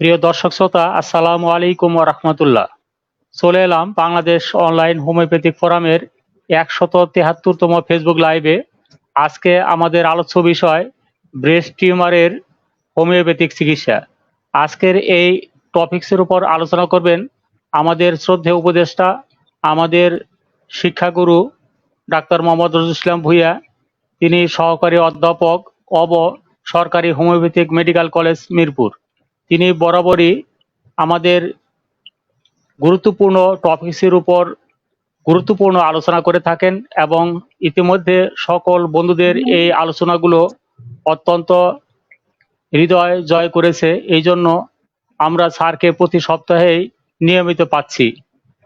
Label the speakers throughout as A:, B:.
A: প্রিয় দর্শক শ্রোতা, আসসালামু আলাইকুম ওয়া রাহমাতুল্লাহ। চলে এলাম বাংলাদেশ অনলাইন হোমিওপ্যাথিক ফোরামের ১৭৩তম ফেসবুক লাইভে। আজকে আমাদের আলোচ্য বিষয় ব্রেস্ট টিউমারের হোমিওপ্যাথিক চিকিৎসা। আজকের এই টপিকসের উপর আলোচনা করবেন আমাদের শ্রদ্ধেয় উপদেষ্টা, আমাদের শিক্ষাগুরু ডাক্তার মোহাম্মদ রশিদুল ইসলাম ভূঁইয়া। তিনি সহকারী অধ্যাপক অব সরকারি হোমিওপ্যাথিক মেডিকেল কলেজ মিরপুর। তিনি বরাবরই আমাদের গুরুত্বপূর্ণ টপিকসের উপর গুরুত্বপূর্ণ আলোচনা করে থাকেন এবং ইতিমধ্যে সকল বন্ধুদের এই আলোচনাগুলো অত্যন্ত হৃদয় জয় করেছে। এই জন্য আমরা স্যারকে প্রতি সপ্তাহেই নিয়মিত পাচ্ছি।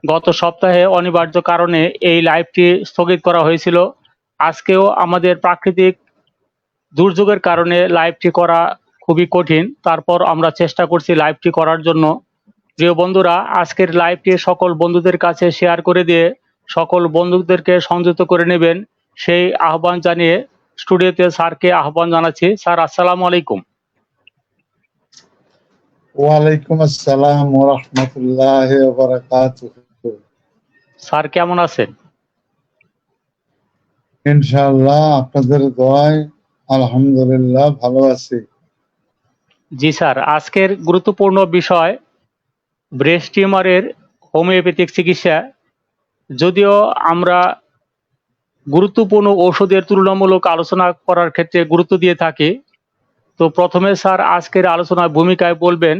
A: গত সপ্তাহে অনিবার্য কারণে এই লাইভটি স্থগিত করা হয়েছিল। আজকেও আমাদের প্রাকৃতিক দুর্যোগের কারণে লাইভটি করা খুবই কঠিন, তারপর আমরা চেষ্টা করছি লাইভটি করার জন্য। প্রিয় বন্ধুরা, আজকের লাইভটি সকল বন্ধুদের কাছে শেয়ার করে দিয়ে সকল বন্ধুদেরকে সংযুক্ত করে নেবেন, সেই আহ্বান জানিয়ে স্টুডিওতে স্যারকে আহ্বান জানাচ্ছি। স্যার, আসসালামু আলাইকুম।
B: ওয়ালাইকুম আসসালাম ওয়া রাহমাতুল্লাহি ওয়া বারাকাতুহু।
A: স্যার কেমন আছেন?
B: ইনশাআল্লাহ আপনাদের দোয়ায় আলহামদুলিল্লাহ ভালো আছি।
A: জি স্যার, আজকের গুরুত্বপূর্ণ বিষয় ব্রেস্ট টিউমারের হোমিওপ্যাথিক চিকিৎসা। যদিও আমরা গুরুত্বপূর্ণ ওষুধের তুলনামূলক আলোচনা করার ক্ষেত্রে গুরুত্ব দিয়ে থাকি, তো প্রথমে স্যার আজকের আলোচনার ভূমিকায় বলবেন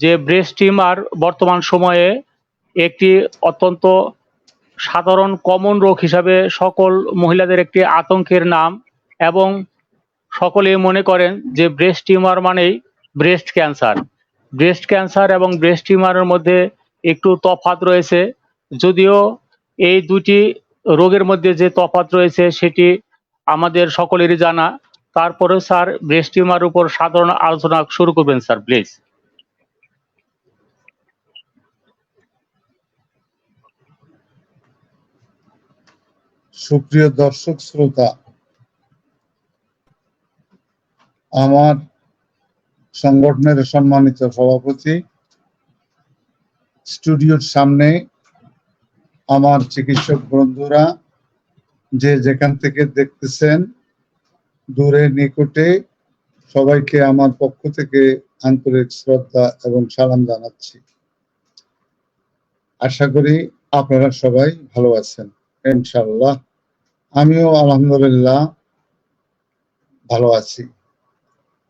A: যে ব্রেস্ট টিউমার বর্তমান সময়ে একটি অত্যন্ত সাধারণ কমন রোগ হিসাবে সকল মহিলাদের একটি আতঙ্কের নাম, এবং সকলে মনে করেন যে ব্রেস্ট টিউমার মানেই ব্রেস্ট ক্যান্সার। ব্রেস্ট ক্যান্সার এবং ব্রেস্ট টিউমারের মধ্যে একটু তফাৎ রয়েছে। যদিও এই দুটি রোগের মধ্যে যে তফাৎ রয়েছে সেটি আমাদের সকলেরই জানা, তারপরে স্যার ব্রেস্ট টিউমার উপর সাধারণ আলোচনা শুরু করবেন স্যার, প্লিজ।
B: সুপ্রিয় দর্শক শ্রোতা, আমার সংগঠনের সম্মানিত সভাপতি, স্টুডিওর সামনে আমার চিকিৎসক বন্ধুরা যে যেখান থেকে দেখতেছেন, দূরে নিকটে, সবাইকে আমার পক্ষ থেকে আন্তরিক শ্রদ্ধা এবং সালাম জানাচ্ছি। আশা করি আপনারা সবাই ভালো আছেন। ইনশাআল্লাহ আমিও আলহামদুলিল্লাহ ভালো আছি।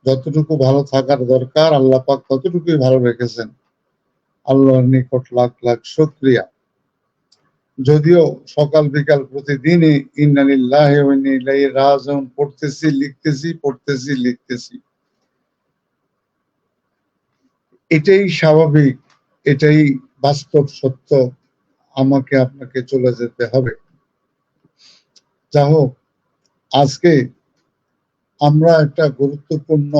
B: যতটুকু ভালো থাকার দরকার আল্লাহ পাক ততটুকুই ভালো রেখেছেন। আল্লাহর নিকট লাখ লাখ শুকরিয়া। যদিও সকাল বিকাল প্রতিদিনই ইন্না লিল্লাহি ওয়া ইন্না ইলাইহি রাজিউন পড়তেছি লিখতেছি। এটাই স্বাভাবিক, এটাই বাস্তব সত্য। আমাকে আপনাকে চলে যেতে হবে। যা হোক, আজকে আমরা একটা গুরুত্বপূর্ণ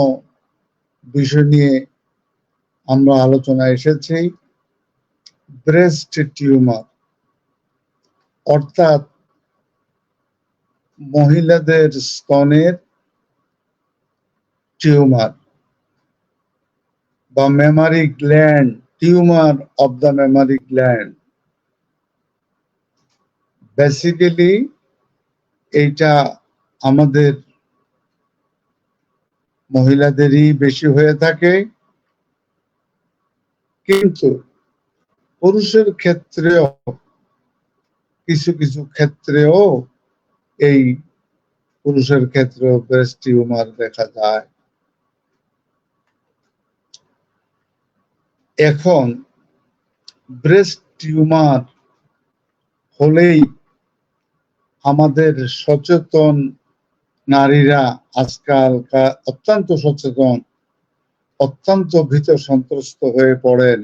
B: বিষয় নিয়ে আমরা আলোচনায় এসেছি। ব্রেস্ট টিউমার, অর্থাৎ মহিলাদের স্তনের টিউমার বা Memari gland, tumour of the Memari gland. Basically এইটা আমাদের মহিলাদেরই বেশি হয়ে থাকে, কিন্তু পুরুষের ক্ষেত্রেও কিছু কিছু ক্ষেত্রেও এই পুরুষের ক্ষেত্রেও ব্রেস্ট টিউমার দেখা যায়। এখন ব্রেস্ট টিউমার হলেই আমাদের সচেতন নারীরা আজকাল অত্যন্ত সচেতন, অত্যন্ত ভীত সন্ত্রস্ত হয়ে পড়েন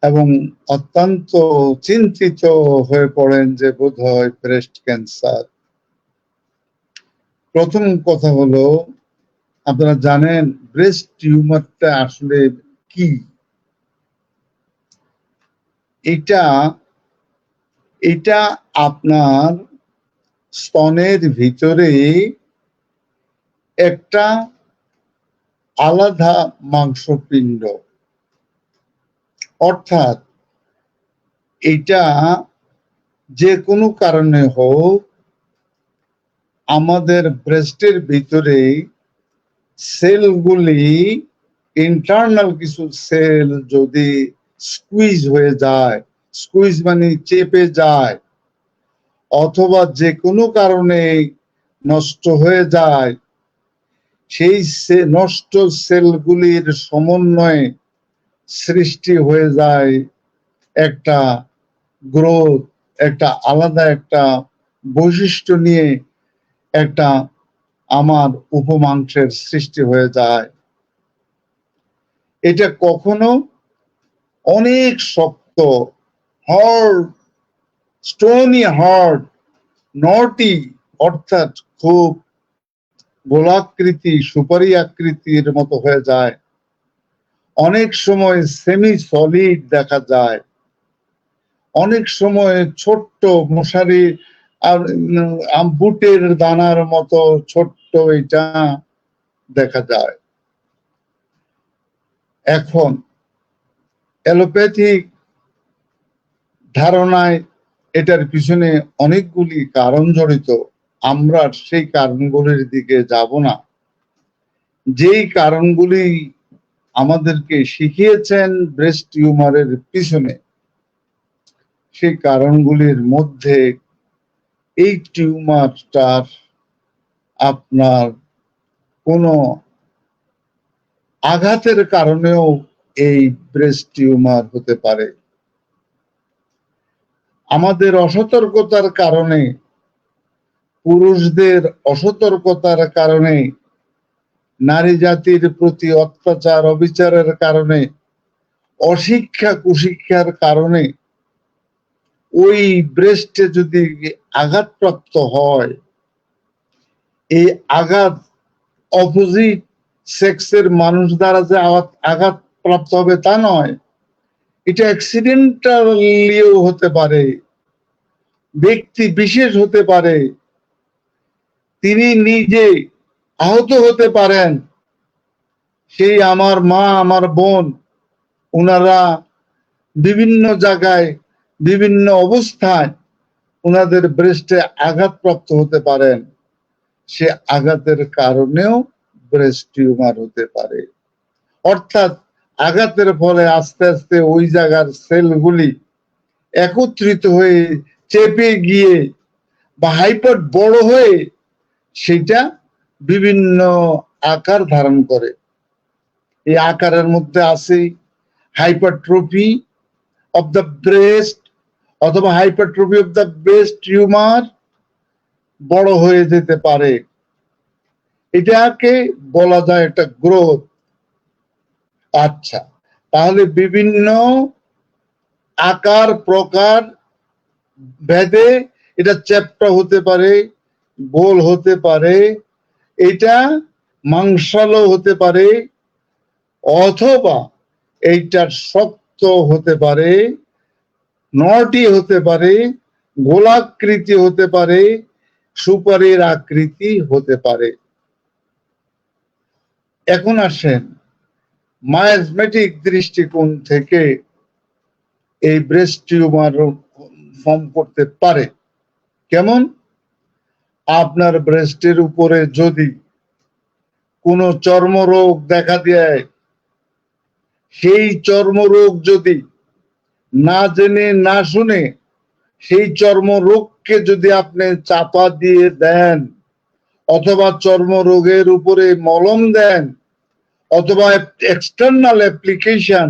B: এবং অত্যন্ত চিন্তিত হয়ে পড়েন যে বোধহয় ব্রেস্ট ক্যান্সার। প্রথম কথা হলো, আপনারা জানেন ব্রেস্ট টিউমারটা আসলে কি? এটা আপনার স্তনের ভিতরে একটা আলাদা মাংসপিণ্ড, অর্থাৎ এটা যে কোনো কারণে হোক আমাদের ব্রেস্টের ভিতরে সেলগুলি, ইন্টারনাল কিছু সেল যদি স্কুইজ হয়ে যায়, স্কুইজ মানে চেপে যায়, অথবা যে কোনো কারণে নষ্ট হয়ে যায়, সেই নষ্ট সেলগুলির সমন্বয়ে সৃষ্টি হয়ে যায় একটা গ্রোথ, একটা আলাদা একটা বৈশিষ্ট্য নিয়ে একটা আমার উপমাংসের সৃষ্টি হয়ে যায়। এটা কখনো অনেক শক্ত, হার্ড, স্টোনি হার্ড, নটি, অর্থাৎ খুব গোলাকৃতি, সুপারি আকৃতির মতো হয়ে যায়। অনেক সময় সেমি সলিড দেখা যায়, অনেক সময় ছোট্ট মশারি আর বুটের দানার মতো ছোট্ট এটা দেখা যায়। এখন অ্যালোপ্যাথিক ধারণায় এটার পিছনে অনেকগুলি কারণ জড়িত। আমরা সেই কারণগুলির দিকে যাব না। যেই কারণগুলি আমাদেরকে শিখিয়েছেন ব্রেস্ট টিউমারের পিছনে, সেই কারণগুলির মধ্যে এই টিউমারটার আপনার কোনো আঘাতের কারণেও এই ব্রেস্ট টিউমার হতে পারে। আমাদের অসতর্কতার কারণে, পুরুষদের অসতর্কতার কারণে, নারী জাতির প্রতি অত্যাচার অবিচারের কারণে, অশিক্ষা কুশিক্ষার কারণে ওই ব্রেস্টে যদি আঘাতপ্রাপ্ত হয়, এই আঘাত অপোজিট সেক্সের মানুষ দ্বারা যে আঘাত প্রাপ্ত হবে তা নয়, এটা অ্যাক্সিডেন্টালিও হতে পারে, ব্যক্তি বিশেষ হতে পারে, তিনি নিজে আহত হতে পারেন। সেই আমার মা, আমার বোন, ওনারা বিভিন্ন জায়গায় বিভিন্ন অবস্থায় ওনাদের ব্রেস্টে আঘাতপ্রাপ্ত হতে পারেন। সে আঘাতের কারণেও ব্রেস্ট টিউমার হতে পারে। অর্থাৎ আঘাতের ফলে আস্তে আস্তে ওই জায়গার সেলগুলি একত্রিত হয়ে চেপে গিয়ে বা হাইপার বড় হয়ে সেটা বিভিন্ন আকার ধারণ করে। এই আকারের মধ্যে আছে হাইপারট্রফি অফ দ্য ব্রেস্ট অথবা hypertrophy of the breast tumour বড় হয়ে যেতে পারে। এটাকে বলা যায় একটা গ্রোথ। আচ্ছা, তাহলে বিভিন্ন আকার প্রকার ভেদে এটা চ্যাপ্টা হতে পারে, গোল হতে পারে, এটা মাংসালো হতে পারে, অথবা এইটার শক্ত হতে পারে, নটি হতে পারে, গোলাকৃতি হতে পারে, সুপারির আকৃতি হতে পারে। এখন আসেন মায়োজমেটিক দৃষ্টিকোণ থেকে এই ব্রেস্ট টিউমার ফর্ম করতে পারে। কেমন? আপনার ব্রেস্টের উপরে যদি কোনো চর্মরোগ দেখা দেয়, সেই চর্মরোগ যদি না জেনে না শুনে সেই চর্মরোগকে যদি আপনি চাপা দিয়ে দেন, অথবা চর্মরোগের উপরে মলম দেন, অথবা এক্সটার্নাল অ্যাপ্লিকেশন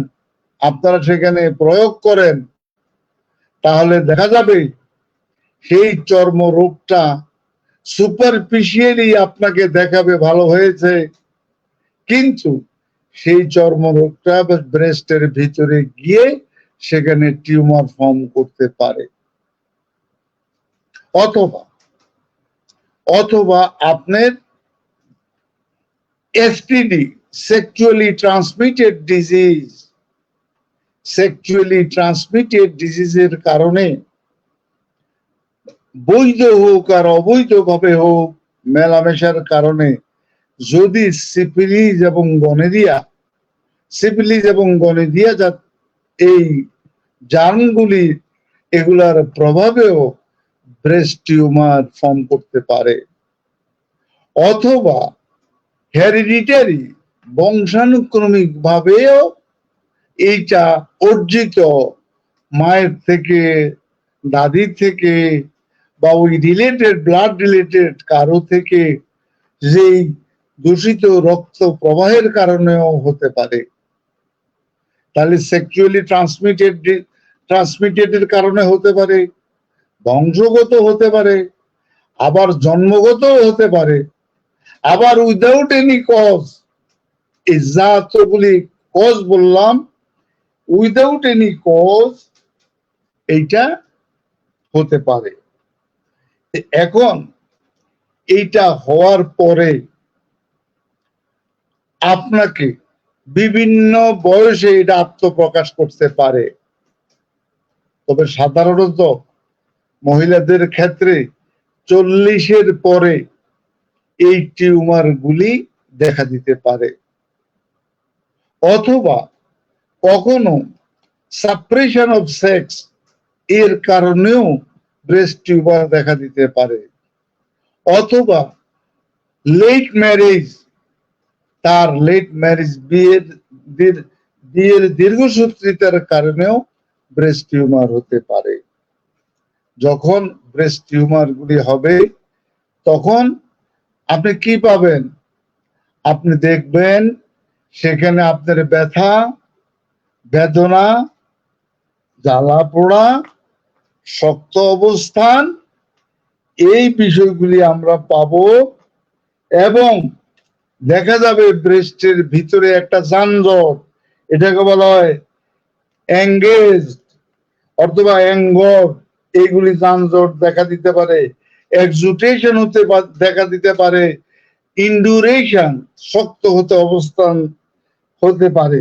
B: আপনারা সেখানে প্রয়োগ করেন, তাহলে দেখা যাবে সেই চর্মরোগটা সুপারফিশিয়ালি আপনাকে দেখাবে ভালো হয়েছে, কিন্তু সেই চর্মরোগটা ব্রেস্টের ভিতরে গিয়ে সেখানে টিউমার ফর্ম করতে পারে। অথবা অথবা আপনার STD, sexually transmitted disease, sexually transmitted ডিজিজের কারণে বৈধ হোক আর অবৈধভাবে হোক মেলামেশার কারণে যদি সিফিলিস এবং গনেরিয়া এই জার্মগুলি এগুলার প্রভাবেও ব্রেস্ট টিউমার ফর্ম করতে পারে, অথবা হেরিডিটারি বংশানুক্রমিক ভাবেও এইটা অর্জিত মায়ের থেকে, দাদির থেকে, বা ওই ব্লাড রিলেটেড কারো থেকে যেই দূষিত রক্ত প্রবাহের কারণেও হতে পারে। তাহলে সেক্সুয়ালি ট্রান্সমিটেড কারণে হতে পারে, বংশগত হতে পারে, আবার জন্মগত হতে পারে, আবার উইদাউট এনি কজ। এই যতগুলি কজ বললাম, উইদাউট এনি কজ এইটা হতে পারে। এখন এইটা হওয়ার পরে আপনাকে বিভিন্ন বয়সে এটা আত্মপ্রকাশ করতে পারে, তবে সাধারণত মহিলাদের ক্ষেত্রে 40-এর পরে এই টিউমার গুলি দেখা দিতে পারে, অথবা কখনো সাপ্রেশন অফ সেক্স এর কারণেও ব্রেস্ট টিউমার দেখা দিতে পারে, অথবা লেট ম্যারেজ বিয়ের দীর্ঘসূত্রিতার কারণেও ব্রেস্ট টিউমার হতে পারে। যখন ব্রেস্ট টিউমার গুলি হবে তখন আপনি কি পাবেন? আপনি দেখবেন সেখানে আপনার ব্যথা, বেদনা, জ্বালা পোড়া, শক্ত অবস্থান, এই বিষয়গুলি আমরা পাবো, এবং দেখা যাবে ব্রেস্টের ভিতরে একটা যানজট, এটাকে বলা হয় এঙ্গেজ অথবা অ্যাঙ্গর, এইগুলি যানজট দেখা দিতে পারে, এক্সুটেশন দেখা দিতে পারে, ইন্ডুরেশন শক্ত হতে অবস্থান হতে পারে,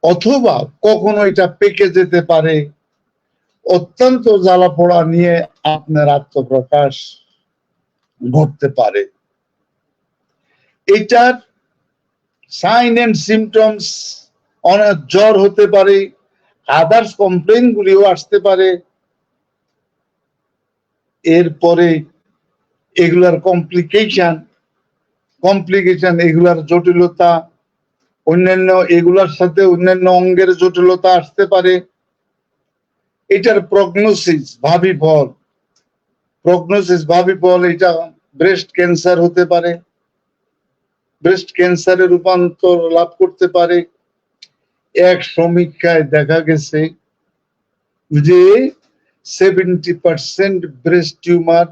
B: অথবা কখনো এটা পেকে যেতে পারে। অত্যন্ত জ্বালা পোড়া নিয়ে আপনার আত্মপ্রকাশ ঘটতে পারে। এটার সাইন এন্ড সিমটমস অনেক জ্বর হতে পারে, আদার্স কমপ্লেইন গুলিও আসতে পারে। এরপরে এগুলার কমপ্লিকেশন এগুলার জটিলতা, এগুলার সাথে অন্যান্য অঙ্গের জটিলতা আসতে পারে। এটার প্রগনোসিস ভাবি ফল এটা ব্রেস্ট ক্যান্সার হতে পারে, ব্রেস্ট ক্যান্সারে রূপান্তর লাভ করতে পারে। এক সমীক্ষায় দেখা গেছে যে 70% breast tumour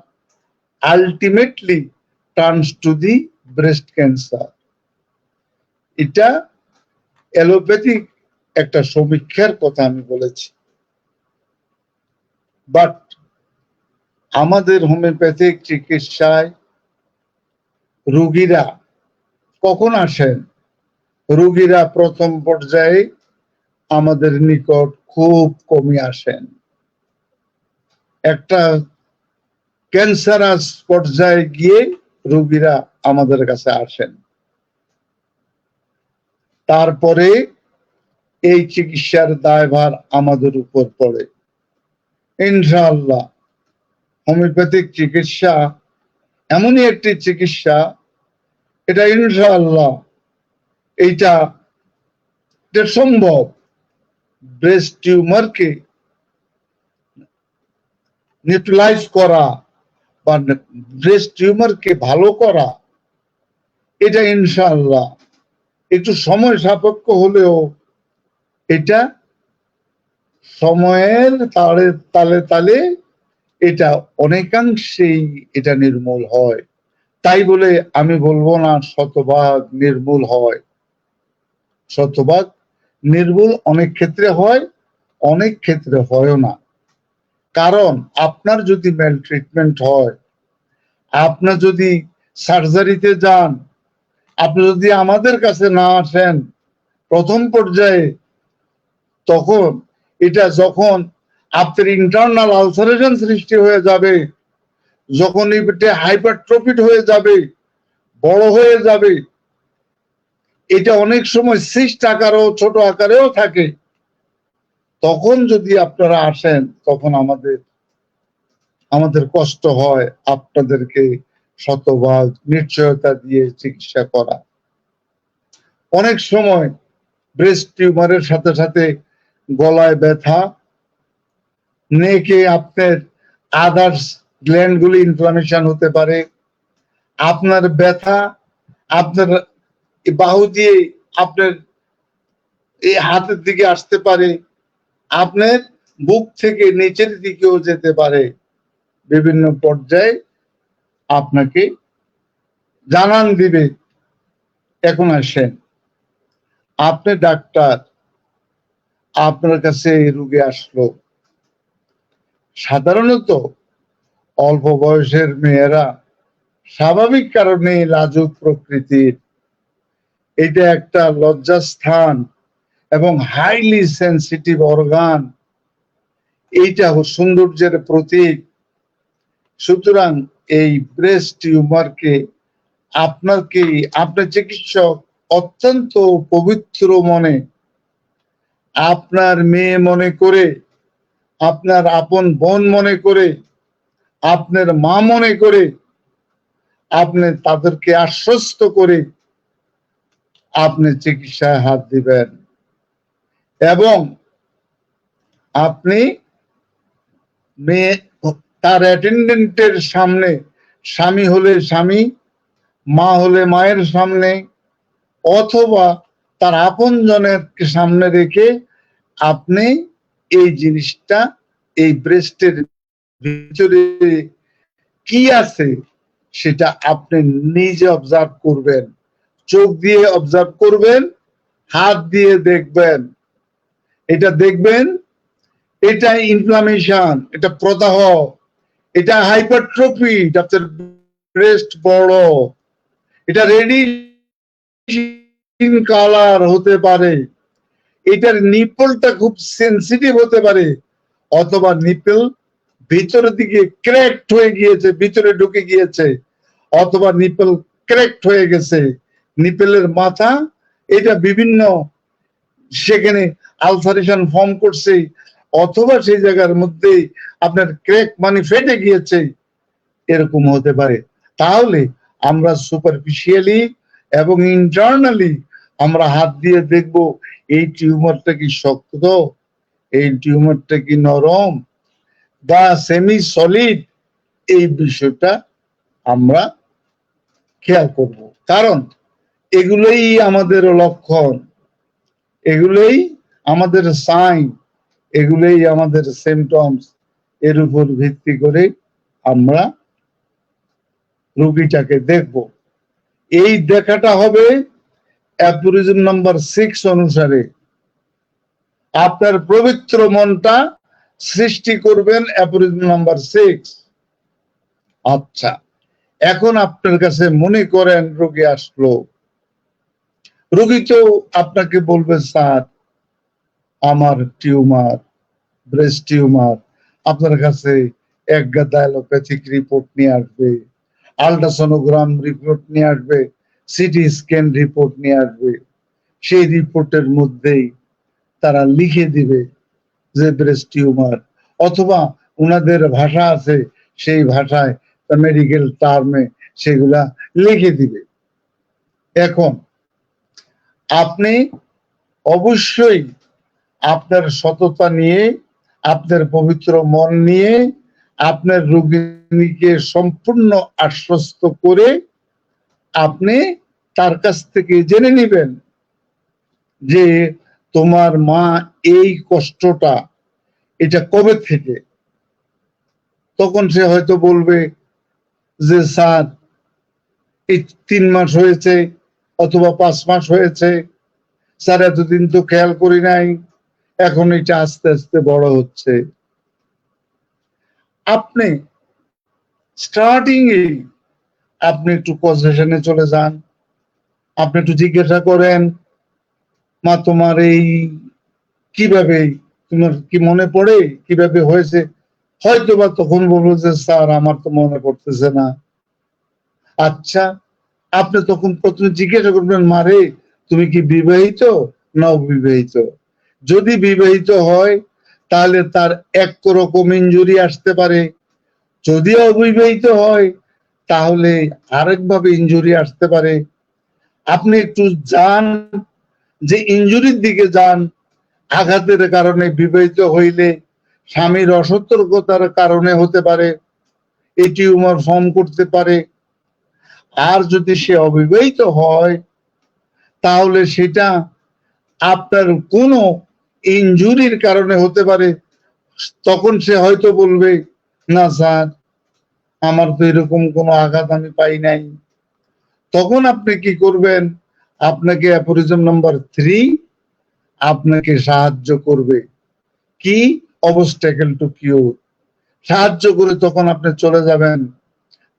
B: ultimately turns to the breast cancer. এটা অ্যালোপ্যাথিক একটা সমীক্ষার কথা আমি বলেছি, বাট আমাদের হোমিওপ্যাথিক চিকিৎসায় রোগীরা কখন আসেন? রোগীরা প্রথম পর্যায়ে আমাদের নিকট খুব কমই আসেন। একটা ক্যান্সারাস পর্যায়ে গিয়ে রোগীরা আমাদের কাছে আসেন, তারপরে এই চিকিৎসার দায়ভার আমাদের উপর পড়ে। ইনশাআল্লাহ হোমিওপ্যাথিক চিকিৎসা এমনই একটি চিকিৎসা, এটা ইনশাআল্লাহ এইটা সম্ভব ব্রেস্ট টিউমারকে নিউট্রালাইজ করা বা ব্রেস্ট টিউমারকে ভালো করা। এটা ইনশাআল্লাহ একটু সময় সাপেক্ষ হলেও এটা সময়ের তালে তালে এটা অনেকাংশেই এটা নির্মূল হয়। তাই বলে আমি বলবো না শতভাগ নির্মূল হয়। শতভাগ নির্মূল অনেক ক্ষেত্রে হয়, অনেক ক্ষেত্রে হয়ও না। কারণ আপনার যদি ম্যালট্রিটমেন্ট হয়, আপনার যদি সার্জারিতে যান, আপনি যদি আমাদের কাছে না আসেন প্রথম পর্যায়ে, তখন এটা যখন আপনার ইন্টারনাল আলসারেশন সৃষ্টি হয়ে যাবে, যখন এটা হাইপারট্রফিড হয়ে যাবে, বড় হয়ে যাবে, এটা অনেক সময় সিস্ট আকারেও ছোট আকারেও থাকে। তখন যদি আপনারা আসেন তখন আমাদের কষ্ট হয় আপনাদেরকে শতভাগ নিশ্চয়তা দিয়ে চিকিৎসা করা। অনেক সময় ব্রেস্ট টিউমারের সাথে সাথে গলায় ব্যথা, নেকে আপনার আদার্স গ্ল্যান্ড গুলি ইনফ্লামেশন হতে পারে, আপনার ব্যথা আপনার বাহু দিয়ে আপনার এই হাতের দিকে আসতে পারে, আপনার বুক থেকে নিচের দিকেও যেতে পারে। বিভিন্ন পর্যায়ে আপনাকে জানান দিবে। এখন আসেন, আপনি ডাক্তার, আপনার কাছে এই রোগী আসলো, সাধারণত অল্প বয়সের মেয়েরা স্বাভাবিক কারণে লাজুক প্রকৃতির, এটা একটা লজ্জাস্থান এবং হাইলি সেন্সিটিভ অর্গান, এইটা সৌন্দর্যের প্রতীক। সুতরাং এই ব্রেস্ট টিউমারকে আপনার চিকিৎসক অত্যন্ত পবিত্র মনে, আপনার মেয়ে মনে করে, আপনার আপন বোন মনে করে, আপনার মা মনে করে, আপনি তাদেরকে আশ্বস্ত করে আপনি চিকিৎসায় হাত দিবেন। এবং আপনি মেয়ে তার অ্যাটেন্ডেন্টের সামনে, স্বামী হলে স্বামী, মা হলে মায়ের সামনে, অথবা তার আপন জনের সামনে রেখে আপনি এই জিনিসটা, এই ব্রেস্টের ভিতরে কি আছে সেটা আপনি নিজে অবজার্ভ করবেন, চোখ দিয়ে অবজার্ভ করবেন, হাত দিয়ে দেখবেন। এটা দেখবেন, এটা ইনফ্লামেশন, এটা প্রদাহ, এটা হাইপারট্রফি, আপনার ব্রেস্ট বড়, এটা রেডিশ কালার হতে পারে, এটার নিপলটা খুব সেন্সিটিভ হতে পারে, অথবা নিপল ভিতরের দিকে ক্র্যাকড হয়ে গিয়েছে, ভিতরে ঢুকে গিয়েছে, অথবা নিপল ক্র্যাকড হয়ে গেছে, নিপলের মাথা এটা বিভিন্ন সেখানে আলসারেশন ফর্ম করছে, অথবা সেই জায়গার মধ্যে আপনার ক্র্যাক মানে ফেটে গিয়েছে, এরকম হতে পারে। তাহলে আমরা সুপারফিশিয়ালি এবং ইন্টারনালি আমরা হাত দিয়ে দেখব এই টিউমারটা কি শক্ত, এই টিউমারটা কি নরম বা সেমি সলিড, এই বিষয়টা আমরা খেয়াল করব। কারণ এগুলোই আমাদের লক্ষণ, এগুলোই আমাদের সাইন, এগুলোই আমাদের সিমটমস। এর উপর ভিত্তি করে আমরা রোগীটাকে দেখব। এই দেখাটা হবে অ্যাপোরিজম নাম্বার 6 অনুসারে। আপনার পবিত্র মনটা সৃষ্টি করবেন অ্যাপোরিজম নাম্বার 6। আচ্ছা, এখন আপনার কাছে মনে করেন রোগী আসলো, রোগী তো আপনাকে বলবে স্যার আমার টিউমার, ব্রেস্ট টিউমার। আপনার কাছে এক গাদা অ্যালোপ্যাথিক রিপোর্ট নিয়ে আসবে, আল্ট্রাসোনোগ্রাম রিপোর্ট নিয়ে আসবে, সিটি স্ক্যান রিপোর্ট নিয়ে আসবে। সেই রিপোর্টের মধ্যেই তারা লিখে দিবে যে ব্রেস্ট টিউমার, অথবা ওনাদের ভাষা আছে সেই ভাষায় মেডিকেল টার্মে সেগুলা লিখে দিবে। এখন আপনি অবশ্যই আপনার সততা নিয়ে, আপনার পবিত্র মন নিয়ে, আপনার রোগীকে সম্পূর্ণ আশ্বস্ত করে আপনি তার কাছ থেকে জেনে নেবেন যে তোমার মা এই কষ্টটা এটা কবে থেকে। তখন সে হয়তো বলবে যে স্যার এই 3 মাস হয়েছে অথবা 5 মাস হয়েছে, স্যার এতদিন তো খেয়াল করি নাই, এখন এটা আস্তে আস্তে বড় হচ্ছে। আপনি স্টার্টিং আপনি একটু পজিশনে চলে যান, আপনি একটু জিজ্ঞাসা করেন মা তোমার এই কিভাবে, তোমার কি মনে পড়ে কিভাবে হয়েছে? হয়তোবা তখন বলবো যে স্যার আমার তো মনে পড়তেছে না। আচ্ছা, আপনি তখন প্রথমে জিজ্ঞাসা করবেন, মারে তুমি কি বিবাহিত না অবিবাহিত? যদি বিবাহিত হয় তাহলে তার একরকম ইনজুরি আসতে পারে, যদি অবিবাহিত হয় তাহলে আরেকভাবে ইনজুরি আসতে পারে। আপনি একটু যান, যে ইনজুরির দিকে যান। আঘাতের কারণে বিবাহিত হইলে স্বামীর অসতর্কতার কারণে হতে পারে, এই টিউমার ফর্ম করতে পারে। আর যদি সে অবিবাহিত হয় তাহলে সেটা আপনার কোনো ইনজুরির কারণে হতে পারে। তখন সে হয়তো বলবে, না স্যার, আমার তো এরকম কোনো আঘাত আমি পাই নাই। তখন আপনি কি করবেন? আপনাকে অ্যাপরিজম নাম্বার 3 আপনাকে সাহায্য করবে। কি? Obstacle to cure. সাহায্য করে তখন আপনি চলে যাবেন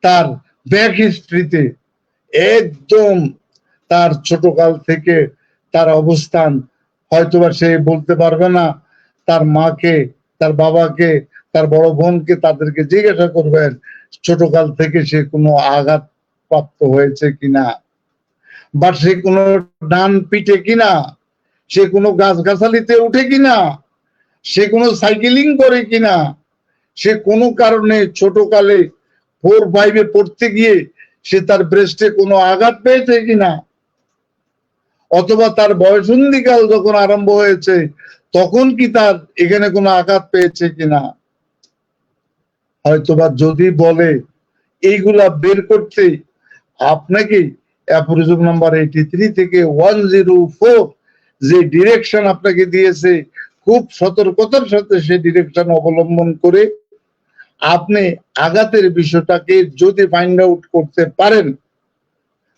B: তার ব্যাক হিস্ট্রিতে, একদম তার ছোটকাল থেকে তার অবস্থান। হয়তোবা সে বলতে পারবে না, তার মাকে, তার বাবাকে, তার বড় বোনকে, তাদেরকে জিজ্ঞাসা করবেন ছোটকাল থেকে সে কোনো আঘাত প্রাপ্ত হয়েছে কিনা, বা সে কোনো ডান পিঠে কিনা, সে কোনো গাছগাছালিতে উঠে কিনা, সে কোনো সাইকেলিং করে কিনা, সে কোনো কারণে ছোটকালে 4-5-এ পড়তে গিয়ে সে তার ব্রেস্টে কোনো আঘাত পেয়েছে কিনা, অথবা তার বয়সন্ধিকাল যখন আরম্ভ হয়েছে তখন কি তার এখানে কোনো আঘাত পেয়েছে কিনা। হয়তোবা যদি বলে এইগুলা বের করতে আপনাকে অ্যাপরিজম নাম্বার 83 থেকে 104 যে ডিরেকশন আপনাকে দিয়েছে, খুব সতর্কতার সাথে সেই ডিরেকশন অবলম্বন করে আপনি আঘাতের বিষয়টাকে যদি ফাইন্ড আউট করতে পারেন,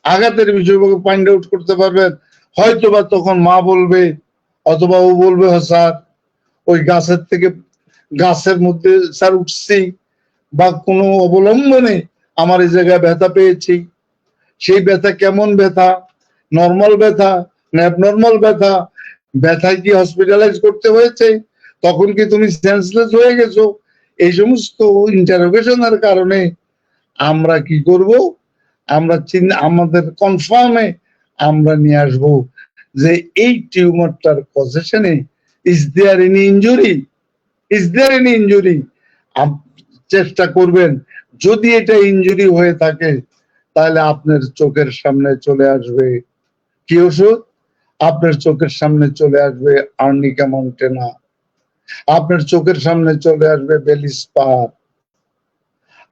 B: আঘাতের বিষয়টাকে ফাইন্ড আউট করতে পারবেন, হয়তোবা তখন মা বলবে অথবা ও বলবে, স্যার ওই গাছের থেকে, গাছের মধ্যে স্যার উঠছি, বা কোনো অবলম্বনে আমার এই জায়গায় ব্যথা পেয়েছি। সেই ব্যথা কেমন ব্যথা? নর্মাল ব্যথা না অ্যাবনর্মাল ব্যথা? ব্যথায় কি হসপিটালাইজ করতে হয়েছে? তখন কি তুমি সেন্সলেস হয়ে গেছো? এই সমস্ত ইন্টারোগেশনের কারণে আমরা কি করব? আমরা আমাদের কনফার্মে আমরা নিয়ে আসব যে এই টিউমারটার পজিশনে is there any injury, is there any injury. চেষ্টা করবেন, যদি এটা ইনজুরি হয়ে থাকে তাহলে আপনার চোখের সামনে চলে আসবে কি ওষুধ? আপনার চোখের সামনে চলে আসবে আর্নিকা মন্টেনা, আপনার চোখের সামনে চলে আসবে বেলিস্পার,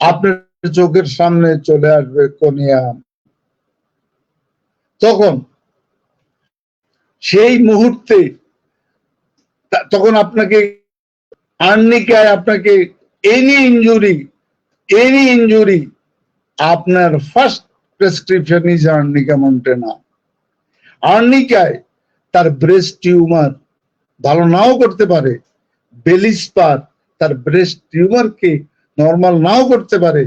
B: আপনার চোখের সামনে চলে আসবে কোনিয়াম। তখন সেই মুহূর্তে তখন আপনাকে আর্নিকায় আপনাকে এনি ইনজুরি আপনার first prescription is arnica montana. আর্নিকায় তার ব্রেস্ট টিউমার ভালো নাও করতে পারে, বেলিস্পার তার ব্রেস্ট টিউমারকে নর্মাল নাও করতে পারে,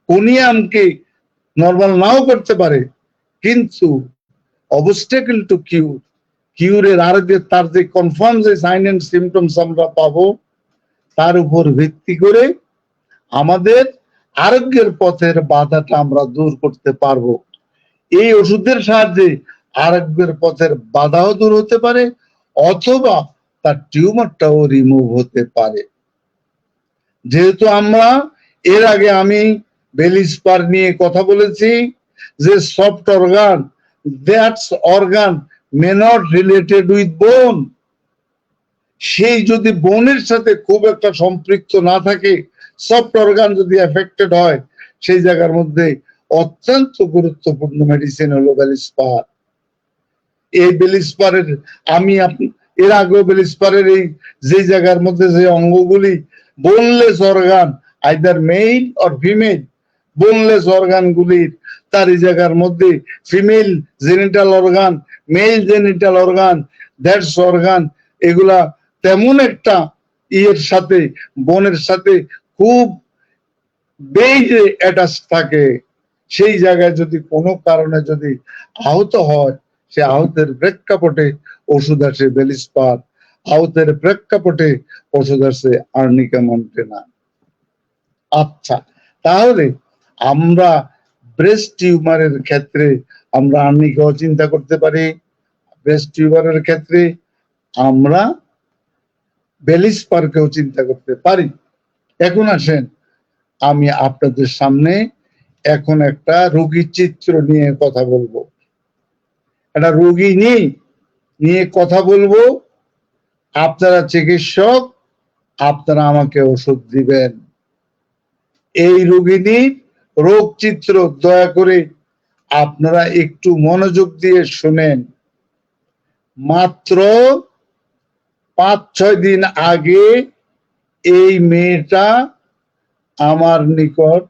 B: কোনিয়ামকে নর্মাল নাও করতে পারে, কিন্তু অবস্টাকেল টু কিউরের আর যে তার যে কনফার্ম যে সাইন এন্ড সিমটমস আমরা পাবো, তার উপর ভিত্তি করে আমাদের আরোগ্যের পথের বাধাটা আমরা দূর করতে পারবো। এই ওষুধের সাহায্যে আরোগ্যের পথের বাধাও দূর হতে পারে, অথবা তার টিউমারটাও রিমুভ হতে পারে। যেহেতু আমরা এর আগে আমি বেলিস্পার নিয়ে কথা বলেছি, যে soft organ, that's organ may not related with বোন, সেই যদি বোনের সাথে খুব একটা সম্পৃক্ত না থাকে, সফট অর্গান যদি এফেক্টেড হয়, সেই জায়গার মধ্যে অত্যন্ত গুরুত্বপূর্ণ মেডিসিন হলো বেলিস্পার। এই বেলিস্পারের আমি এর আগেও বেলিস্পারের এই যে জায়গার মধ্যে যে অঙ্গগুলি boneless organ, either male or female, boneless organ গুলির তার এই জায়গার মধ্যে female genital organ, male genital organ, that's organ, এগুলা তেমন একটা ইয়ের সাথে, বোনের সাথে খুব বেজে অ্যাটাচ থাকে। সেই জায়গায় যদি কোনো কারণে যদি আহত হয়, সে আহতের প্রেক্ষাপটে ওষুধ আসে বেলিস্পার, আহতের প্রেক্ষাপটে ওষুধ আসে আর্নিকা মন্টেনা। আচ্ছা, তাহলে আমরা ব্রেস্ট টিউমারের ক্ষেত্রে আমরা আর্নিকাও চিন্তা করতে পারি, ব্রেস্ট টিউমারের ক্ষেত্রে আমরা বেলিস পার্কেও চিন্তা করতে পারি। এখন আসেন, আমি আপনাদের সামনে এখন একটা রোগীর চিত্র নিয়ে কথা বলবো, একটা রোগী নিয়ে কথা বলবো। আপনারা চিকিৎসক, আপনারা আমাকে ওষুধ দিবেন। এই রোগিনীর রোগ চিত্র দয়া করে আপনারা একটু মনোযোগ দিয়ে শুনেন। মাত্র 5-6 দিন আগে এই মেয়েটা আমার নিকট,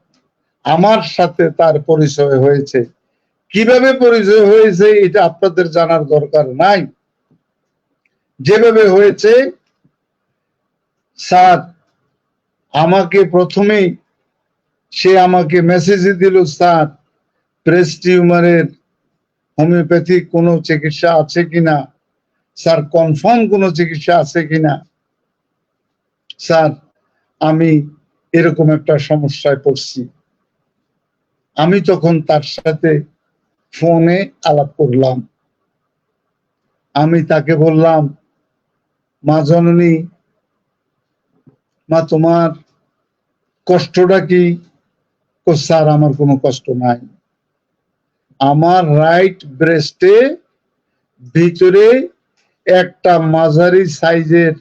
B: আমার সাথে তার পরিচয় হয়েছে। কিভাবে পরিচয় হয়েছে এটা আপনাদের জানার দরকার নাই। যেভাবে হয়েছে, স্যার আমাকে প্রথমেই সে আমাকে মেসেজ দিল, স্যার ব্রেস্ট টিউমারের হোমিওপ্যাথিক কোনো চিকিৎসা আছে কিনা, স্যার কনফার্ম কোনো চিকিৎসা আছে কিনা, স্যার আমি এরকম একটা সমস্যায় পড়ছি। আমি তখন তার সাথে ফোনে আলাপ করলাম। আমি তাকে বললাম, মা জননী, মা তোমার কষ্টটা কি? স্যার আমার কোনো কষ্ট নাই, আমার রাইট ব্রেস্টে ভিতরে একটা মাঝারি সাইজের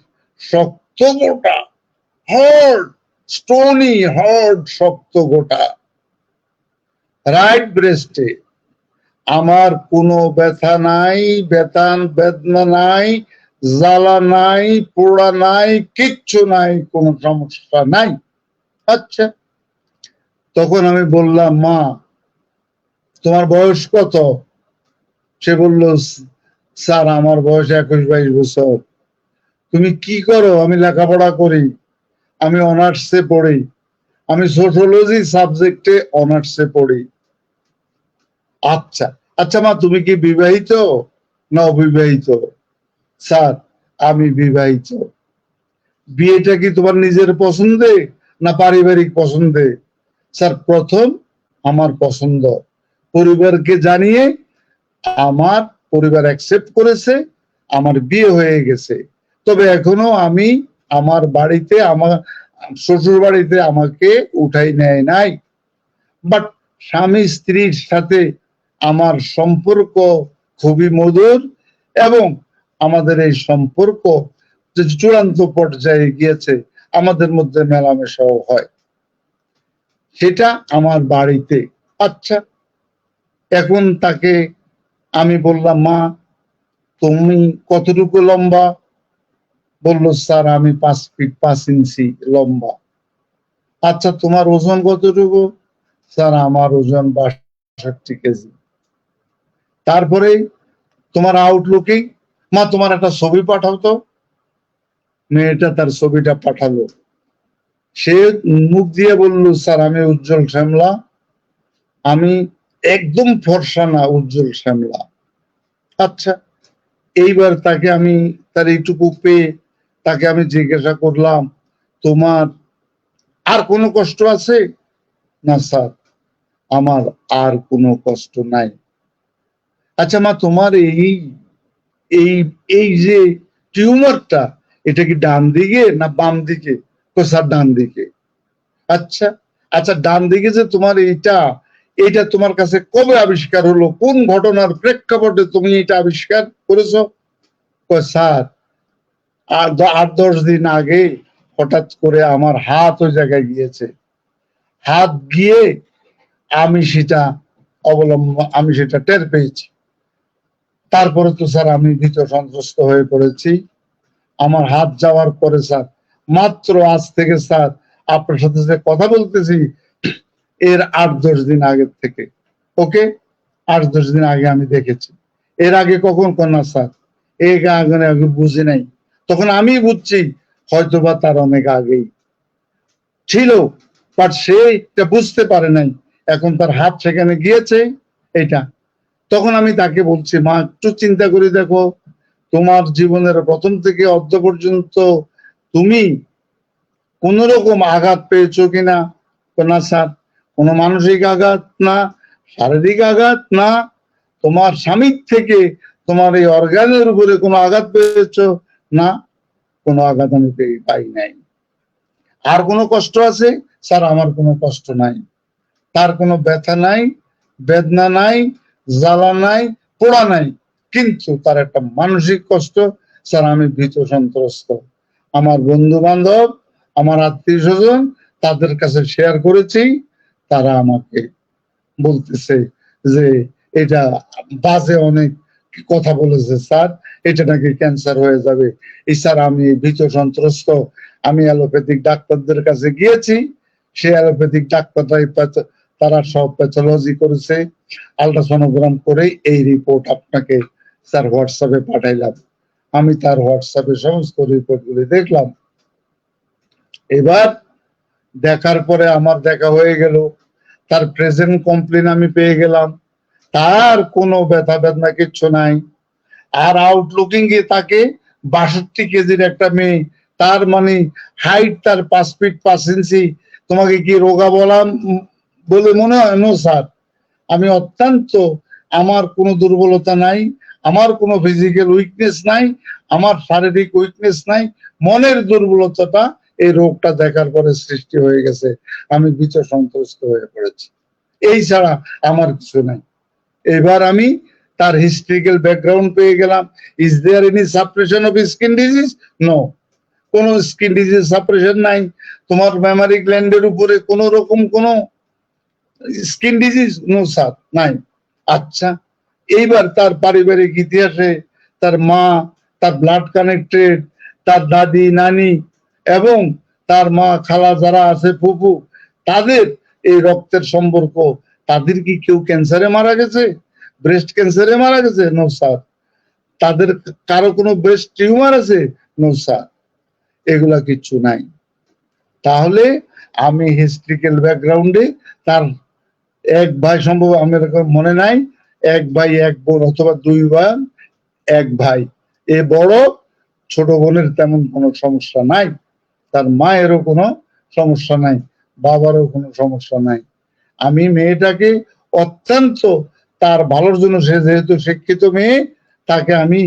B: শক্ত গোটা, হার্ড স্টোনি হার্ড শক্ত গোটা রাইট ব্রেস্টে। আমার কোনো ব্যথা নাই, বেদনা নাই, জ্বালা নাই, পোড়া নাই, কিচ্ছু নাই, কোনো সমস্যা নাই। আচ্ছা, তখন আমি বললাম, মা তোমার বয়স কত? সে বলল, স্যার আমার বয়স 21-22 বছর। তুমি কি করো? আমি লেখাপড়া করি, আমি অনার্সে পড়ি, আমি সোশিওলজি সাবজেক্টে অনার্সে পড়ি। আচ্ছা আচ্ছা মা, তুমি কি বিবাহিত না অবিবাহিত? স্যার আমি বিবাহিত। বিয়েটা কি তোমার নিজের পছন্দে না পারিবারিক পছন্দে? স্যার প্রথম আমার পছন্দ, পরিবারকে জানিয়ে আমার পরিবার অ্যাকসেপ্ট করেছে, আমার বিয়ে হয়ে গেছে। তবে এখনো আমি আমার বাড়িতে, আমার শ্বশুর বাড়িতে আমাকে উঠাই নেয় নাই। বাট স্বামী স্ত্রীর সাথে আমার সম্পর্ক খুবই মধুর, এবং আমাদের এই সম্পর্ক যে চূড়ান্ত পর্যায়ে গিয়েছে, আমাদের মধ্যে মেলামেশাও হয়, সেটা আমার বাড়িতে। আচ্ছা, এখন তাকে আমি বললাম, মা তুমি কতটুকু লম্বা? বলল, স্যার আমি 5 ফিট 5 ইঞ্চি লম্বা। আচ্ছা, তোমার ওজন কতটুকু? স্যার আমার ওজন 62 কেজি। তারপরে তোমার আউটলুকিং? মা তোমার একটা ছবি পাঠাও তো। মেয়েটা তার ছবিটা পাঠালো। সে মুখ দিয়ে বলল, স্যার আমি উজ্জ্বল শ্যামলা, আমি একদম ফর্সা না, উজ্জ্বল শ্যামলা। আচ্ছা, এইবার তাকে আমি তার এইটুকু পেয়ে তাকে আমি জিজ্ঞাসা করলাম, তোমার আর কোনো কষ্ট আছে? না স্যার, আমার আর কোনো কষ্ট নাই। আচ্ছা মা, তোমার এই এই এই যে টিউমারটা, এটা কি ডান দিকে না বাম দিকে? স্যার ডান দিকে। আচ্ছা আচ্ছা, ডান দিকে যে তোমার এটা তোমার কাছে কবে আবিষ্কার হলো? কোন ঘটনার প্রেক্ষাপটে তুমি এটা আবিষ্কার করেছো? স্যার 8-10 দিন আগে হঠাৎ করে আমার হাত ওই জায়গায় গিয়েছে, হাত গিয়ে আমি সেটা টের পেয়েছি। তারপরে তো স্যার আমি ভীত সন্ত্রস্ত হয়ে পড়েছি। আমার হাত যাওয়ার পরে স্যার, মাত্র আজ থেকে স্যার আপনার সাথে যে কথা বলতেছি, এর 8-10 দিন আগের থেকে, ওকে 8-10 দিন আগে আমি দেখেছি। এর আগে কখন না স্যার, আগে বুঝি নাই। তখন আমি বুঝছি হয়তোবা তার অনেক আগেই ছিল, বাট সে এটা বুঝতে পারে নাই, এখন তার হাত সেখানে গিয়েছে এটা। তখন আমি তাকে বলছি, মা একটু চিন্তা করে দেখো, তোমার জীবনের প্রথম থেকে অর্ধ পর্যন্ত তুমি কোন রকম আঘাত পেয়েছো কিনা? না স্যার, কোনো মানসিক আঘাত না, শারীরিক আঘাত না তোমার স্বামীর থেকে তোমার এই অর্গানের উপরে কোনো আঘাত পেয়েছো? না, কোনো আঘাত আমি পাই নাই। আর কোনো কষ্ট আছে? স্যার আমার কোনো কষ্ট নাই। তার কোনো ব্যথা নাই, বেদনা নাই, জ্বালা নাই, পোড়া নাই, কিন্তু তার একটা মানসিক কষ্ট। স্যার আমি ভীত সন্ত্রস্ত। আমার বন্ধু বান্ধব, আমার আত্মীয় স্বজন, তাদের কাছে শেয়ার করেছি, তারা আমাকে বলতেছে যে এটা বাজে অনেক কথা বলেছে স্যার, এটা নাকি ক্যান্সার হয়ে যাবে। এই স্যার আমি ভীত সন্ত্রস্ত। আমি অ্যালোপ্যাথিক ডাক্তারদের কাছে গিয়েছি, সে অ্যালোপ্যাথিক ডাক্তাররাই তারা সব প্যাথোলজি করেছে, আল্ট্রাসোনোগ্রাম করে এই রিপোর্ট আপনাকে স্যার হোয়াটসঅ্যাপে পাঠাইলাম। আমি তার হোয়াটসঅ্যাপে সমস্ত রিপোর্টগুলি দেখলাম। এবার দেখার পরে আমার দেখা হয়ে গেল, তার প্রেজেন্ট কমপ্লেন আমি পেয়ে গেলাম, তার কোনো ব্যথা বেদনা কিচ্ছু নাই। আর আউটলুকিং এ তাকে 62 কেজির একটা মেয়ে, তার মানে হাইট তার 5 ফিট 5 ইঞ্চি। তোমাকে কি রোগা বললাম বলে মনে হয়? নো স্যার, আমি অত্যন্ত, আমার কোনো দুর্বলতা নাই, আমার কোনো ফিজিক্যাল উইকনেস নাই, আমার শারীরিক উইকনেস নাই, মনের দুর্বলতাটা এই রোগটা দেখার পরে সৃষ্টি হয়ে গেছে। আমি ভীত সন্ত্রস্ত হয়ে পড়েছি, এই ছাড়া আমার কিছু নাই। এবার আমি তার হিস্ট্রিক্যাল ব্যাকগ্রাউন্ড পেয়ে গেলাম। Is there any suppression of skin disease? No, কোন স্কিন ডিজিজ সাপ্রেশন নাই। তোমার মেমারি গ্ল্যান্ডের উপরে কোন রকম কোন স্কিন ডিজিজ? নো স্যার, নাই। আচ্ছা, এইবার তার পারিবারিক ইতিহাসে তার মা, তার ব্লাড কানেক্টেড, তার দাদি নানি এবং তার মা খালা যারা আছে ফুফু, তাদের এই রক্তের সম্পর্ক, তাদের কি কেউ ক্যান্সারে মারা গেছে, ব্রেস্ট ক্যান্সারে মারা গেছে? No sir. তাদের কারো কোনো ব্রেস্ট টিউমার আছে? নো স্যার, এগুলা কিচ্ছু নাই। তাহলে আমি হিস্ট্রিক্যাল ব্যাকগ্রাউন্ডে তার এক ভাই, সম্ভব আমার মনে নাই, এক ভাই এক বোন অথবা 2 ভাই 1 ভাই, এ বড়, ছোট বোনের তেমন কোনো সমস্যা নাই, তার মায়েরও কোনো সমস্যা নাই, বাবারও কোনো সমস্যা নাই। আমি মেয়েটাকে অত্যন্ত তার ভালোর জন্য, সে যেহেতু শিক্ষিত মেয়ে, তাকে আমি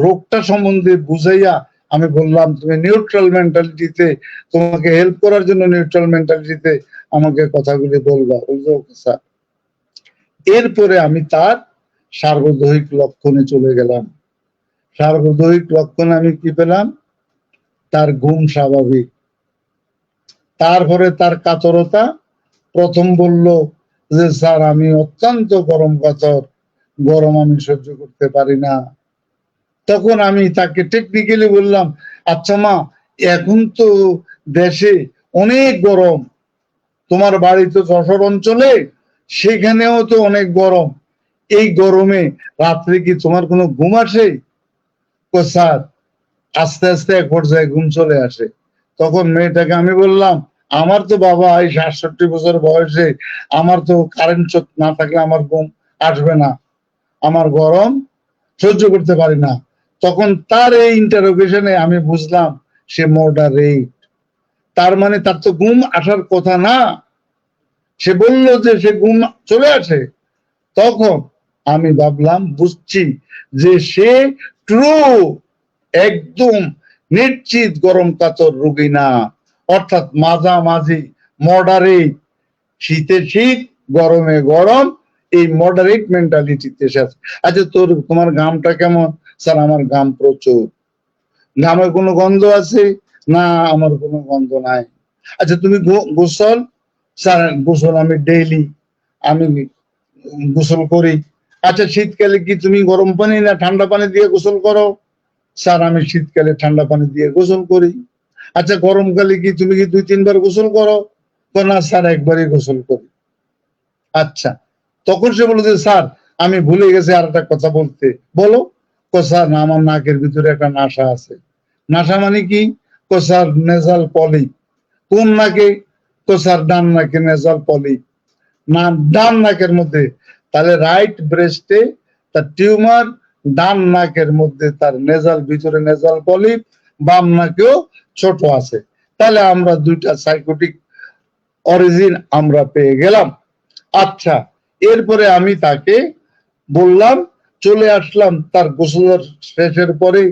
B: রোগটা সম্বন্ধে বুঝাইয়া আমি বললাম তুমি নিউট্রাল মেন্টালিটিতে, তোমাকে হেল্প করার জন্য নিউট্রাল মেন্টালিটিতে আমাকে কথাগুলি বলবা। স্যার, এরপরে আমি তার সার্বদৈহিক লক্ষণে চলে গেলাম। সার্বদৈহিক লক্ষণে আমি কি পেলাম? তার ঘুম স্বাভাবিক, তারপরে তার কাতরতা। প্রথম বলল যে স্যার আমি অত্যন্ত গরম কাতর, গরম আমি সহ্য করতে পারি না। তখন আমি তাকে টেকনিক্যালি বললাম, আচ্ছা মা, এখন তো দেশে অনেক গরম, তোমার বাড়ি তো যশোর অঞ্চলে, সেখানেও তো অনেক গরম, এই গরমে রাত্রে কি তোমার কোনো ঘুম আসে? স্যার আস্তে আস্তে এক পর্যায়ে ঘুম চলে আসে। তখন মেয়েটাকে আমি বললাম, আমার তো বাবা এই ৬৭ বছর বয়সে, আমার তো কারেন্ট না থাকলে আমার ঘুম আসবে না, আমার গরম সহ্য করতে পারি না। তখন তার এই ইন্টারোগেশনে আমি বুঝলাম সে মডারেট, তার মানে তার তো ঘুম আসার কথা না, সে বলল যে সে ঘুম চলে আসে। তখন আমি ভাবলাম, বুঝছি যে সে ট্রু, একদম নিশ্চিত গরম কাতর রোগী না, অর্থাৎ মাঝামাঝি মডারেট, শীতে শীত গরমে গরম, এই মডারেট মেন্টালিটিতে এসেছে। আচ্ছা তোমার ঘামটা কেমন? স্যার আমার ঘাম প্রচুর। ঘামে কোনো গন্ধ আছে? না, আমার কোনো গন্ধ নাই। আচ্ছা তুমি গোসল? স্যার গোসল আমি ডেইলি আমি গোসল করি। আচ্ছা শীতকালে কি তুমি গরম পানি না ঠান্ডা পানি দিয়ে গোসল করো? স্যার আমি শীতকালে ঠান্ডা পানি দিয়ে গোসল করি। আচ্ছা গরমকালে কি তুমি কি 2-3 বার গোসল করো? না স্যার একবারই গোসল করি। আচ্ছা, তখন সে বলল যে স্যার আমি ভুলে গেছি আর একটা কথা বলতে। বলো। স্যার না, আমার নাকের ভিতরে একটা নাসা আছে। নাসা মানে কি? স্যার নেজাল পলি। কোন নাকে? স্যার ডান নাকে নেজাল পলি। না, ডান নাকের মধ্যে। তাহলে রাইট ব্রেস্টে তার টিউমার, ডান নাকের মধ্যে তার নেজাল, ভিতরে নেজাল পলিপ, বাম নাকেও ছোট আছে। তাহলে আমরা 2টা সাইকোটিক অরিজিন আমরা পেয়ে গেলাম। আচ্ছা, এরপরে আমি তাকে বললাম, চলে আসলাম তার গোসলের শেষের পরে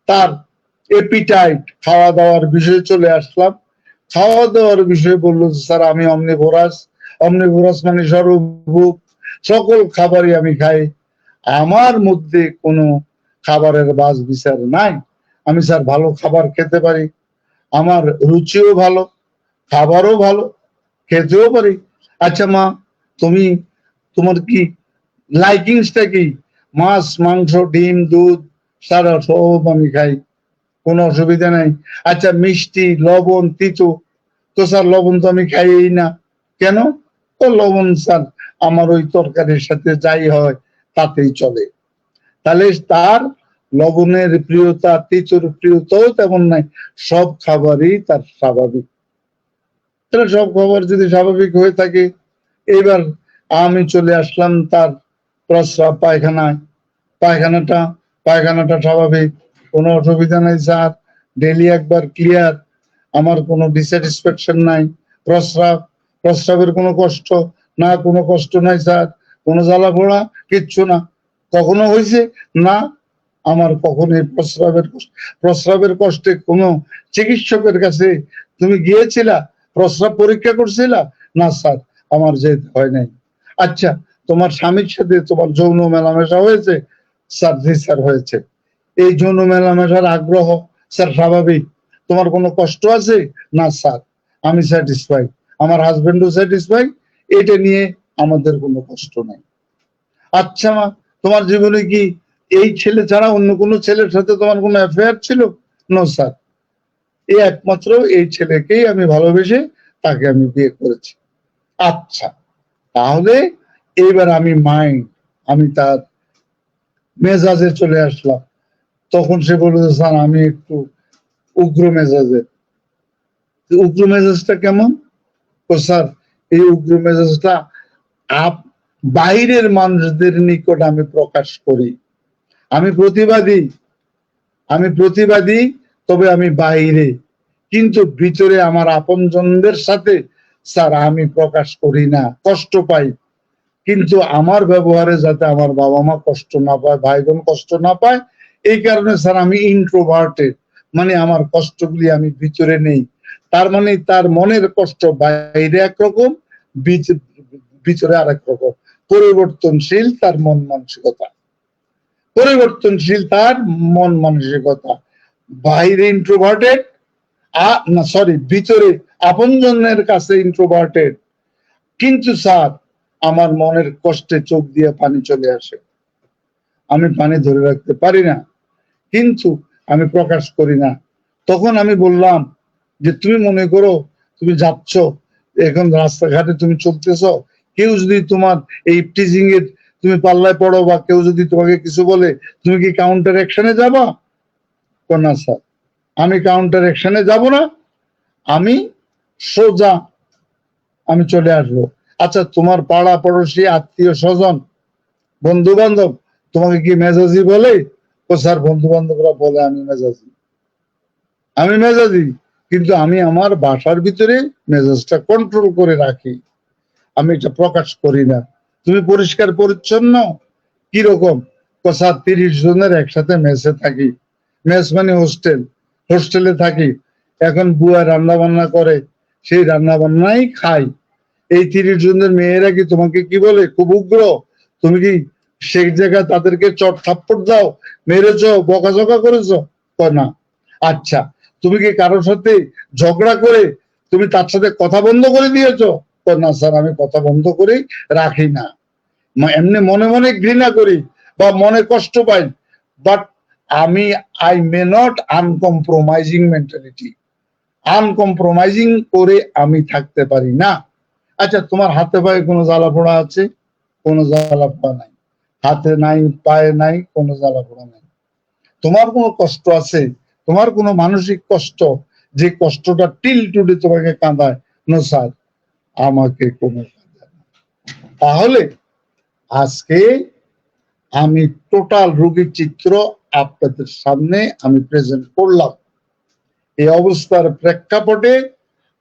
B: তার এপিটাইট খাওয়া দাওয়ার বিষয়ে চলে আসলাম। খাওয়া দাওয়ার বিষয়ে বললো, স্যার আমি অমনিভোরাস। অমনিভোরাস মানে সর্বভুক, সকল খাবারই আমি খাই, আমার মধ্যে কোনো খাবারের বাছ বিচার নাই। আমি স্যার ভালো খাবার খেতে পারি, আমার রুচিও ভালো, খাবারও ভালো, খেতেও পারি। আচ্ছা মা, তুমি তোমার কি লাইকিংসটা কি? মাছ, মাংস, ডিম, দুধ, সারা সব আমি খাই, কোনো অসুবিধা নাই। আচ্ছা মিষ্টি, লবণ, তিতো? তো স্যার লবণ তো আমি খাই না। কেন? তো লবণ স্যার আমার ওই তরকারির সাথে যাই হয় তাতেই চলে। তাহলে তার লবণের প্রিয়তা, তিতোর প্রিয়তাও তেমন নাই, সব খাবারই তার স্বাভাবিক। তাহলে সব খাবার যদি স্বাভাবিক হয়ে থাকে, এবার আমি চলে আসলাম তার প্রস্রাব পায়খানায়। পায়খানাটা স্বাভাবিক, কোনো অসুবিধা নাই স্যার, ডেলি একবার ক্লিয়ার, আমার কোনো ডিস্যাটিসফ্যাকশন নাই। প্রস্রাবের কোনো কষ্ট না, কোনো কষ্ট নাই স্যার, কোনো জ্বালা পোড়া কিচ্ছু না। কখনো হয়েছে? না। আমার কখনো প্রস্রাবের কষ্টে কোনো চিকিৎসকের কাছে তুমি গিয়েছিলা, প্রস্রাব পরীক্ষা করছিলা? না স্যার, আমার যেতে হয় নাই। আচ্ছা, তোমার স্বামীর সাথে তোমার যৌন মেলামেশা হয়েছে? স্যার জি স্যার হয়েছে। এই যৌন মেলামেশার আগ্রহ স্যার স্বাভাবিক। তোমার কোনো কষ্ট আছে? না স্যার, আমি স্যাটিসফাই, আমার হাজবেন্ডও স্যাটিসফাই, এটা নিয়ে আমাদের কোনো কষ্ট নাই। আচ্ছা মা, তোমার জীবনে কি এই ছেলে ছাড়া অন্য কোনো ছেলের সাথে তোমার কোনো অ্যাফেয়ার ছিল? নো স্যার, এই একমাত্র এই ছেলেকেই আমি ভালোবেসে তাকে আমি বিয়ে করেছি। আচ্ছা, তাহলে এইবার আমি তার মেজাজে চলে আসলাম। তখন সে বলল, স্যার আমি একটু উগ্র মেজাজের। উগ্র মেজাজটা কেমন? ও স্যার, এই উগ্র মেজাজটা বাইরের মানুষদের নিকট আমি প্রকাশ করি। আমি প্রতিবাদী, তবে আমি বাইরে, কিন্তু ভিতরে আমার আপনজনদের সাথে স্যার আমি প্রকাশ করি না, কষ্ট পাই। কিন্তু আমার ব্যবহারে যাতে আমার বাবা মা কষ্ট না পায়, ভাই বোন কষ্ট না পায়, এই কারণে স্যার আমি ইন্ট্রোভার্টেড, মানে আমার কষ্টগুলি আমি ভিতরে নেই। তার মানে তার মনের কষ্ট বাইরে একরকম, ভিতরে আরেক রকম। পরিবর্তনশীল তার মন মানসিকতা, বাইরে ইন্ট্রোভার্টেড, না সরি, ভিতরে আপনজনের কাছে ইন্ট্রোভার্টেড। কিন্তু স্যার আমার মনের কষ্টে চোখ দিয়ে পানি চলে আসে, আমি পানি ধরে রাখতে পারি না, কিন্তু আমি প্রকাশ করি না। তখন আমি বললাম যে তুমি মনে করো তুমি যাচ্ছ, এখন রাস্তাঘাটে তুমি চলতেছ, কেউ যদি তোমার এই টিজিং এর তুমি পাল্লায় পড়ো বা কেউ যদি তোমাকে কিছু বলে, তুমি কি কাউন্টার অ্যাকশনে যাবা? না স্যার, আমি কাউন্টার অ্যাকশনে যাব না, আমি সোজা আমি চলে আসবো। আচ্ছা, তোমার পাড়া পড়োশি, আত্মীয় স্বজন, বন্ধু বান্ধব তোমাকে কি মেজাজি বলে? ও স্যার, বন্ধু বান্ধবরা বলে আমি মেজাজি, কিন্তু আমি আমার বাসার ভিতরে মেজাজটা কন্ট্রোল করে রাখি, আমি এটা প্রকাশ করি না। তুমি পরিষ্কার পরিচ্ছন্ন কিরকম? স্যার 30 জনের একসাথে মেসে থাকি, মেস মানে হোস্টেল, হোস্টেলে থাকি, এখন বুয়া রান্না বান্না করে, সেই রান্না বান্নাই খাই। এই 30 জনের মেয়েরা কি তোমাকে কি বলে খুব উগ্র? তুমি কি সেই জায়গায় তাদেরকে চট থাপ্পড় দাও, মেরেছ, বকাঝকা করেছ? না। আচ্ছা, তুমি কি কারোর সাথে ঝগড়া করে তুমি তার সাথে কথা বন্ধ করে দিয়েছো? না স্যার, আমি কথা বন্ধ করে রাখি না, এমনি মনে মনে ঘৃণা করি বা মনে কষ্ট পাই, but I may not uncompromising mentality, uncompromising করে আমি থাকতে পারি না। আচ্ছা, তোমার হাতে পায়ে কোনো জ্বালা পোড়া আছে? কোনো জ্বালা পোড়া নাই, হাতে নাই, পায়ে নাই, কোনো জ্বালা পোড়া নাই। তোমার কোনো কষ্ট আছে? তোমার কোনো মানসিক কষ্ট, যে কষ্টটা টিল টুডে তোমাকে কাঁদায়? নো স্যার, আমাকে কোনো কাঁদায় না। তাহলে আজকে আমি টোটাল রোগীর চিত্র আপনাদের সামনে আমি প্রেজেন্ট করলাম। এই অবস্থার প্রেক্ষাপটে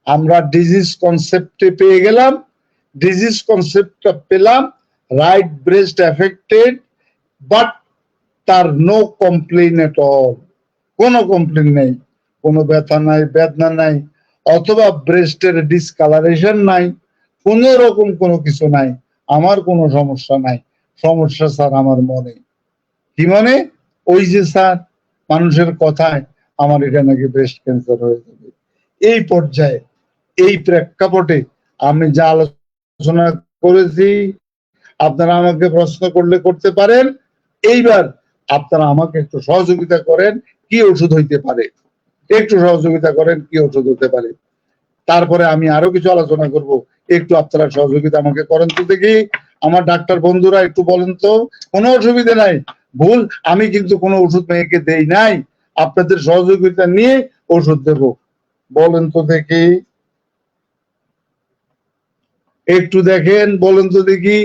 B: আমরা ডিজিজ কনসেপ্টে পেয়ে গেলাম, ডিজিজ কনসেপ্টটা পেলাম, রাইট ব্রেস্ট এফেক্টেড, বাট তার নো কমপ্লেন এট অল, কোনো কমপ্লেন নেই, কোনো ব্যথা নাই, বেদনা নাই, অথবা ব্রেস্টের ডিসকালারেশন নাই, কোন রকম কোনো কিছু নাই, আমার কোনো সমস্যা নাই। সমস্যা স্যার আমার মনে। কি মানে? ওই যে স্যার মানুষের কথায় আমার এটা নাকি ব্রেস্ট ক্যান্সার হয়ে যাবে। এই পর্যায়ে, এই প্রেক্ষাপটে আমি যা আলোচনা করেছি আপনারা আমাকে প্রশ্ন করলে করতে পারেন। এইবার আপনারা আমাকে একটু সহযোগিতা করেন, কি ওষুধ হইতে পারে, একটু সহযোগিতা করেন কি ওষুধ হতে পারে। তারপরে আমি আরো কিছু আলোচনা করব, একটু আপনারা সহযোগিতা আমাকে করেন তো দেখি। আমার ডাক্তার বন্ধুরা একটু বলেন তো। কোনো অসুবিধা নাই, ভুল, আমি কিন্তু কোনো ওষুধ মেয়েকে দেই নাই, আপনাদের সহযোগিতা নিয়ে ওষুধ দেব। বলেন তো দেখি, একটু দেখেন, বলেন তো দেখি।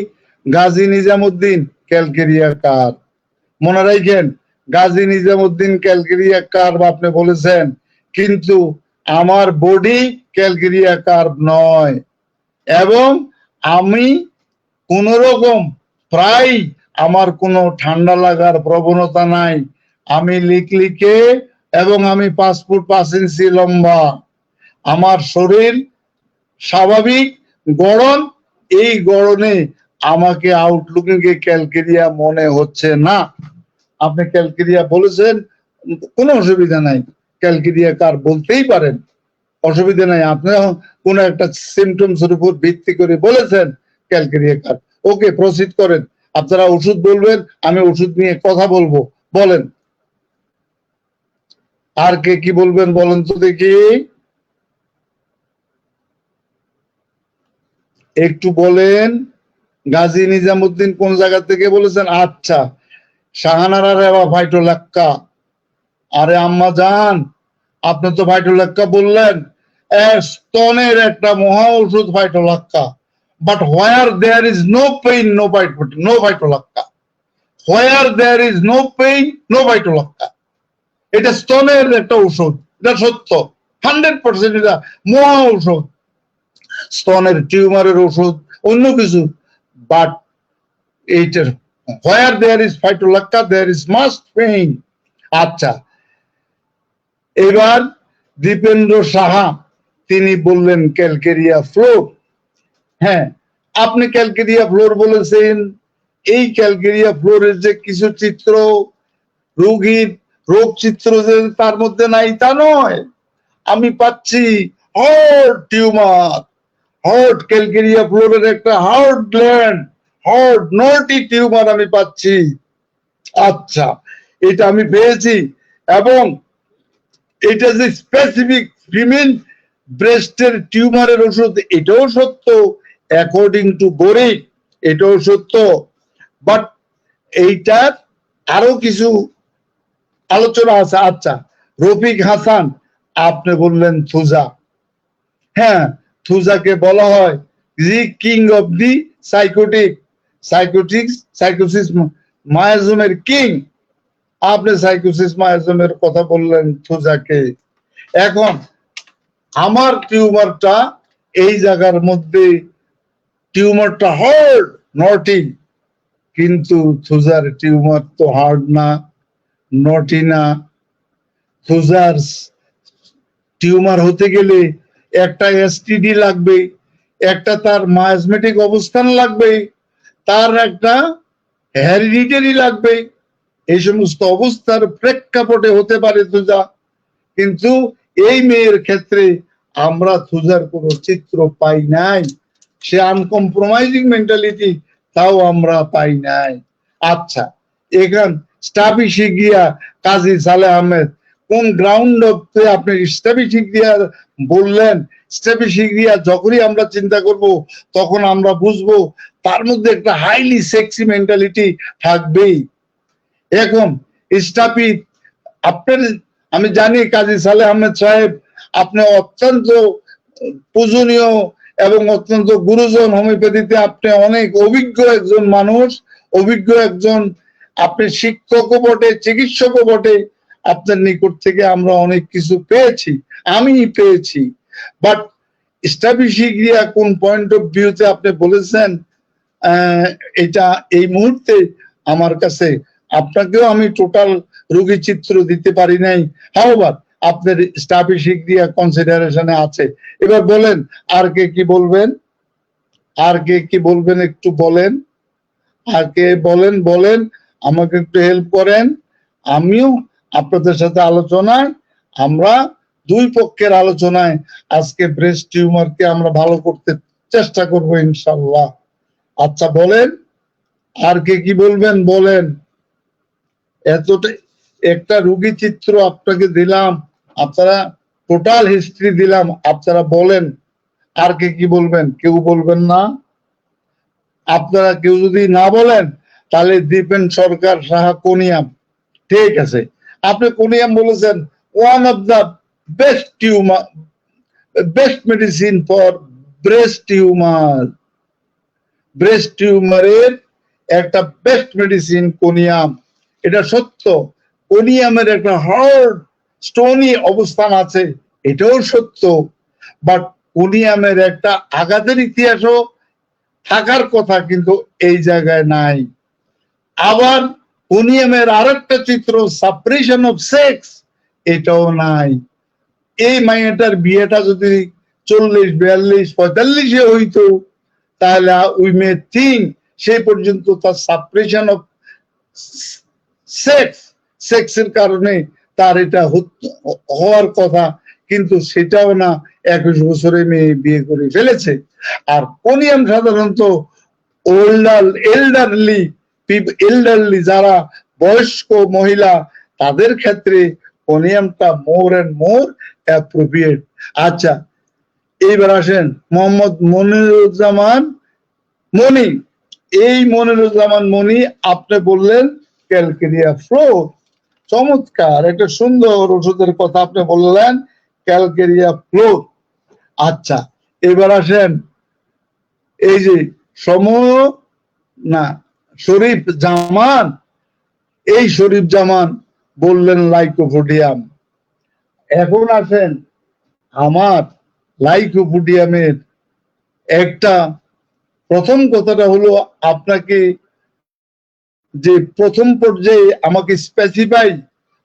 B: গাজী নিজামুদ্দিন ক্যালকেরিয়া কার? মনে রাখেন, গাজী নিজামুদ্দিন ক্যালকেরিয়া কার্ভ আপনি বলেছেন, কিন্তু আমার বডি ক্যালকেরিয়া কার্ভ নয়। এবং আমি কোন রকম, প্রায় আমার কোনো ঠান্ডা লাগার প্রবণতা নাই। আমি লিকলিকে এবং আমি 5 ফুট 5 ইঞ্চি লম্বা। আমার শরীর স্বাভাবিক গড়ন, এই গড়নে আমাকে আউটলুকিং এ ক্যালকেরিয়া মনে হচ্ছে না। আপনি ক্যালকেরিয়া বলেছেন, কোনো অসুবিধা নাই, ক্যালকেরিয়া কার বলতেই পারেন, অসুবিধা নাই। আপনি কোন একটা সিমটমস এর উপর ভিত্তি করে বলেছেন ক্যালকেরিয়া কার, ওকে প্রসিড করেন। আপনারা ওষুধ বলবেন, আমি ওষুধ নিয়ে কথা বলবো। বলেন আর কে কি বলবেন, বলেন তো দেখি, একটু বলেন। গাজী নিজামুদ্দিন কোন জায়গা থেকে বলেছেন? আচ্ছা, শাহানারা রেওয়া ফাইটোলাক্কা। আরে আম্মা জান, আপনি তো ফাইটোলাক্কা বললেন, স্তনের একটা মহা ওষুধ phytolacca. But where there is no pain no phytolacca, where there is no pain no phytolacca. এটা স্তনের একটা ওষুধ, এটা সত্য, 100% এটা মহা ঔষধ, স্তনের টিউমারের ওষুধ, অন্য কিছু। বাট এইটার where there is phytolacca there is must pain. আচ্ছা, এবার দীপেন্দ্র সাহা তিনি বললেন ক্যালকেরিয়া ফ্লোর। হ্যাঁ, আপনি ক্যালকেরিয়া ফ্লোর বলেছেন। এই ক্যালকেরিয়া ফ্লোরের যে কিছু চিত্র, রোগীর রোগ চিত্র যে তার মধ্যে নাই তা নয়। আমি পাচ্ছি হার্ট টিউমার, হার্ট ক্যালকেরিয়া ফ্লোরের একটা হার্ট গ্ল্যান্ড, হার্ট নটি টিউমার আমি পাচ্ছি। আচ্ছা, এটা আমি পেয়েছি। এবং এটা যে স্পেসিফিক ফিমেল ব্রেস্টের টিউমারের ওষুধ, এটাও সত্য অ্যাকর্ডিং টু বোরি, এটাও সত্য। বাট এইটার আরো কিছু আলোচনা আছে। আচ্ছা, রফিক হাসান আপনি বললেন থুজা। হ্যাঁ, থুজাকে বলা হয় the king of the sycosis মায়াজমের কিং। আপনি সাইকোসিস মায়াজমের কথা বললেন থুজাকে। এখন আমার টিউমারটা এই জায়গার মধ্যে, টিউমারটা হার্ড নটি, কিন্তু থুজার টিউমার তো হার্ড না, নটি না। থুজার টিউমার হতে গেলে একটা এসটিডি লাগবে, একটা তার মায়াজমেটিক অবস্থান লাগবে, তার একটা হেরিডিটারি লাগবে। এই সমস্ত অবস্থার প্রেক্ষাপটে হতে পারে থুজা। কিন্তু এই মেয়ের ক্ষেত্রে আমরা থুজার কোনো চিত্র পাই নাই, সে আনকম্প্রোমাইজিং মেন্টালিটি তাও আমরা পাই নাই। আচ্ছা, এখান স্টাবিশিগিয়া কাজী সালেহ আহমেদ কোন গ্রাউন্ড অফে আপনি স্টাবিশিগিয়া বললেন? স্টাবিশিগিয়া যখনই আমরা চিন্তা করব তখন আমরা বুঝবো তার মধ্যে একটা হাইলি সেক্সি মেন্টালিটি থাকবেই। এখন স্টাপি আপনার, আমি জানি কাজী সালেহ আহমেদ সাহেব আপনি অত্যন্ত পূজনীয় এবং অত্যন্ত গুরুজন, হোমিওপ্যাথিতে আপনি অনেক অভিজ্ঞ একজন মানুষ, অভিজ্ঞ একজন, আপনি শিক্ষকও বটে, চিকিৎসকও বটে। আপনার নিকট থেকে আমরা অনেক কিছু পেয়েছি, আমি পেয়েছি। বাট স্টাবিশিগিয়া কোন পয়েন্ট অফ ভিউতে আপনি বলেছেন এটা এই মুহূর্তে আমার কাছে আপনাকেও আমি টোটাল রোগী চিত্র দিতে পারি নাই। হাওবার আপনার স্ট্যাটিস্টিক কনসিডারেশনে আছে। এবার বলেন আর কে কি বলবেন, আর কে কি বলবেন একটু বলেন, আর কে বলেন আমাকে একটু হেল্প করেন। আমিও আপনাদের সাথে আলোচনায়, আমরা দুই পক্ষের আলোচনায় আজকে ব্রেস্ট টিউমারকে আমরা ভালো করতে চেষ্টা করব ইনশাল্লাহ। আচ্ছা বলেন আর কে কি বলবেন বলেন। এতটা একটা রোগী চিত্র আপনাকে দিলাম, আপনারা টোটাল হিস্ট্রি দিলাম, আপনারা বলেন আর কে কি বলবেন। কেউ বলবেন না? আপনারা কেউ যদি না বলেন তাহলে দীপেন সরকার সাহা কোনিয়াম। ঠিক আছে, আপনি কোনিয়াম বলেছেন one of the best tumour, best medicine for breast tumour. Breast টিউমারের একটা বেস্ট মেডিসিন কোনিয়াম, এটা সত্য। কোনিয়ামের একটা হার্ড স্টোনি অবস্থান আছে, এটাও সত্য। বাট কোনিয়ামের একটা আঘাতের ইতিহাসও থাকার কথা, কিন্তু এই জায়গায় নাই। আবার কোনিয়ামের আরেকটা চিত্র সাপ্রেশন অফ সেক্স, এটাও নাই। এই মাইয়াটার বিয়েটা যদি 40, 42, 45-এ হইতো তাহলে উই মে থিঙ্ক সেই পর্যন্ত তার সাপ্রেশন অফ সেক্সের কারণে তার এটা হওয়ার কথা, কিন্তু সেটাও না। 21 বছরে মেয়ে বিয়ে করে ফেলেছে। আর কোনিয়াম সাধারণত এল্ডারলি যারা বয়স্ক মহিলা তাদের ক্ষেত্রে কোনিয়ামটা মোর এন্ড মোর অ্যাপ্রোপ্রিয়েট। আচ্ছা এইবার আসেন মোহাম্মদ মনিরুজ্জামান মনি। এই মনিরুজ্জামান মনি আপনি বললেন ক্যালকেরিয়া ফ্লোর, চমৎকার একটা সুন্দর ওষুধের কথা আপনি বললেন, ক্যালকেরিয়া ফ্লোর। আচ্ছা এবার আসেন এই যে শরীফ জামান, এই শরীফ জামান বললেন লাইকোপোডিয়াম। এখন আসেন আমার লাইকোপোডিয়ামের একটা প্রথম কথাটা হলো, আপনাকে যে প্রথম পর্যায়ে আমাকে স্পেসিফাই,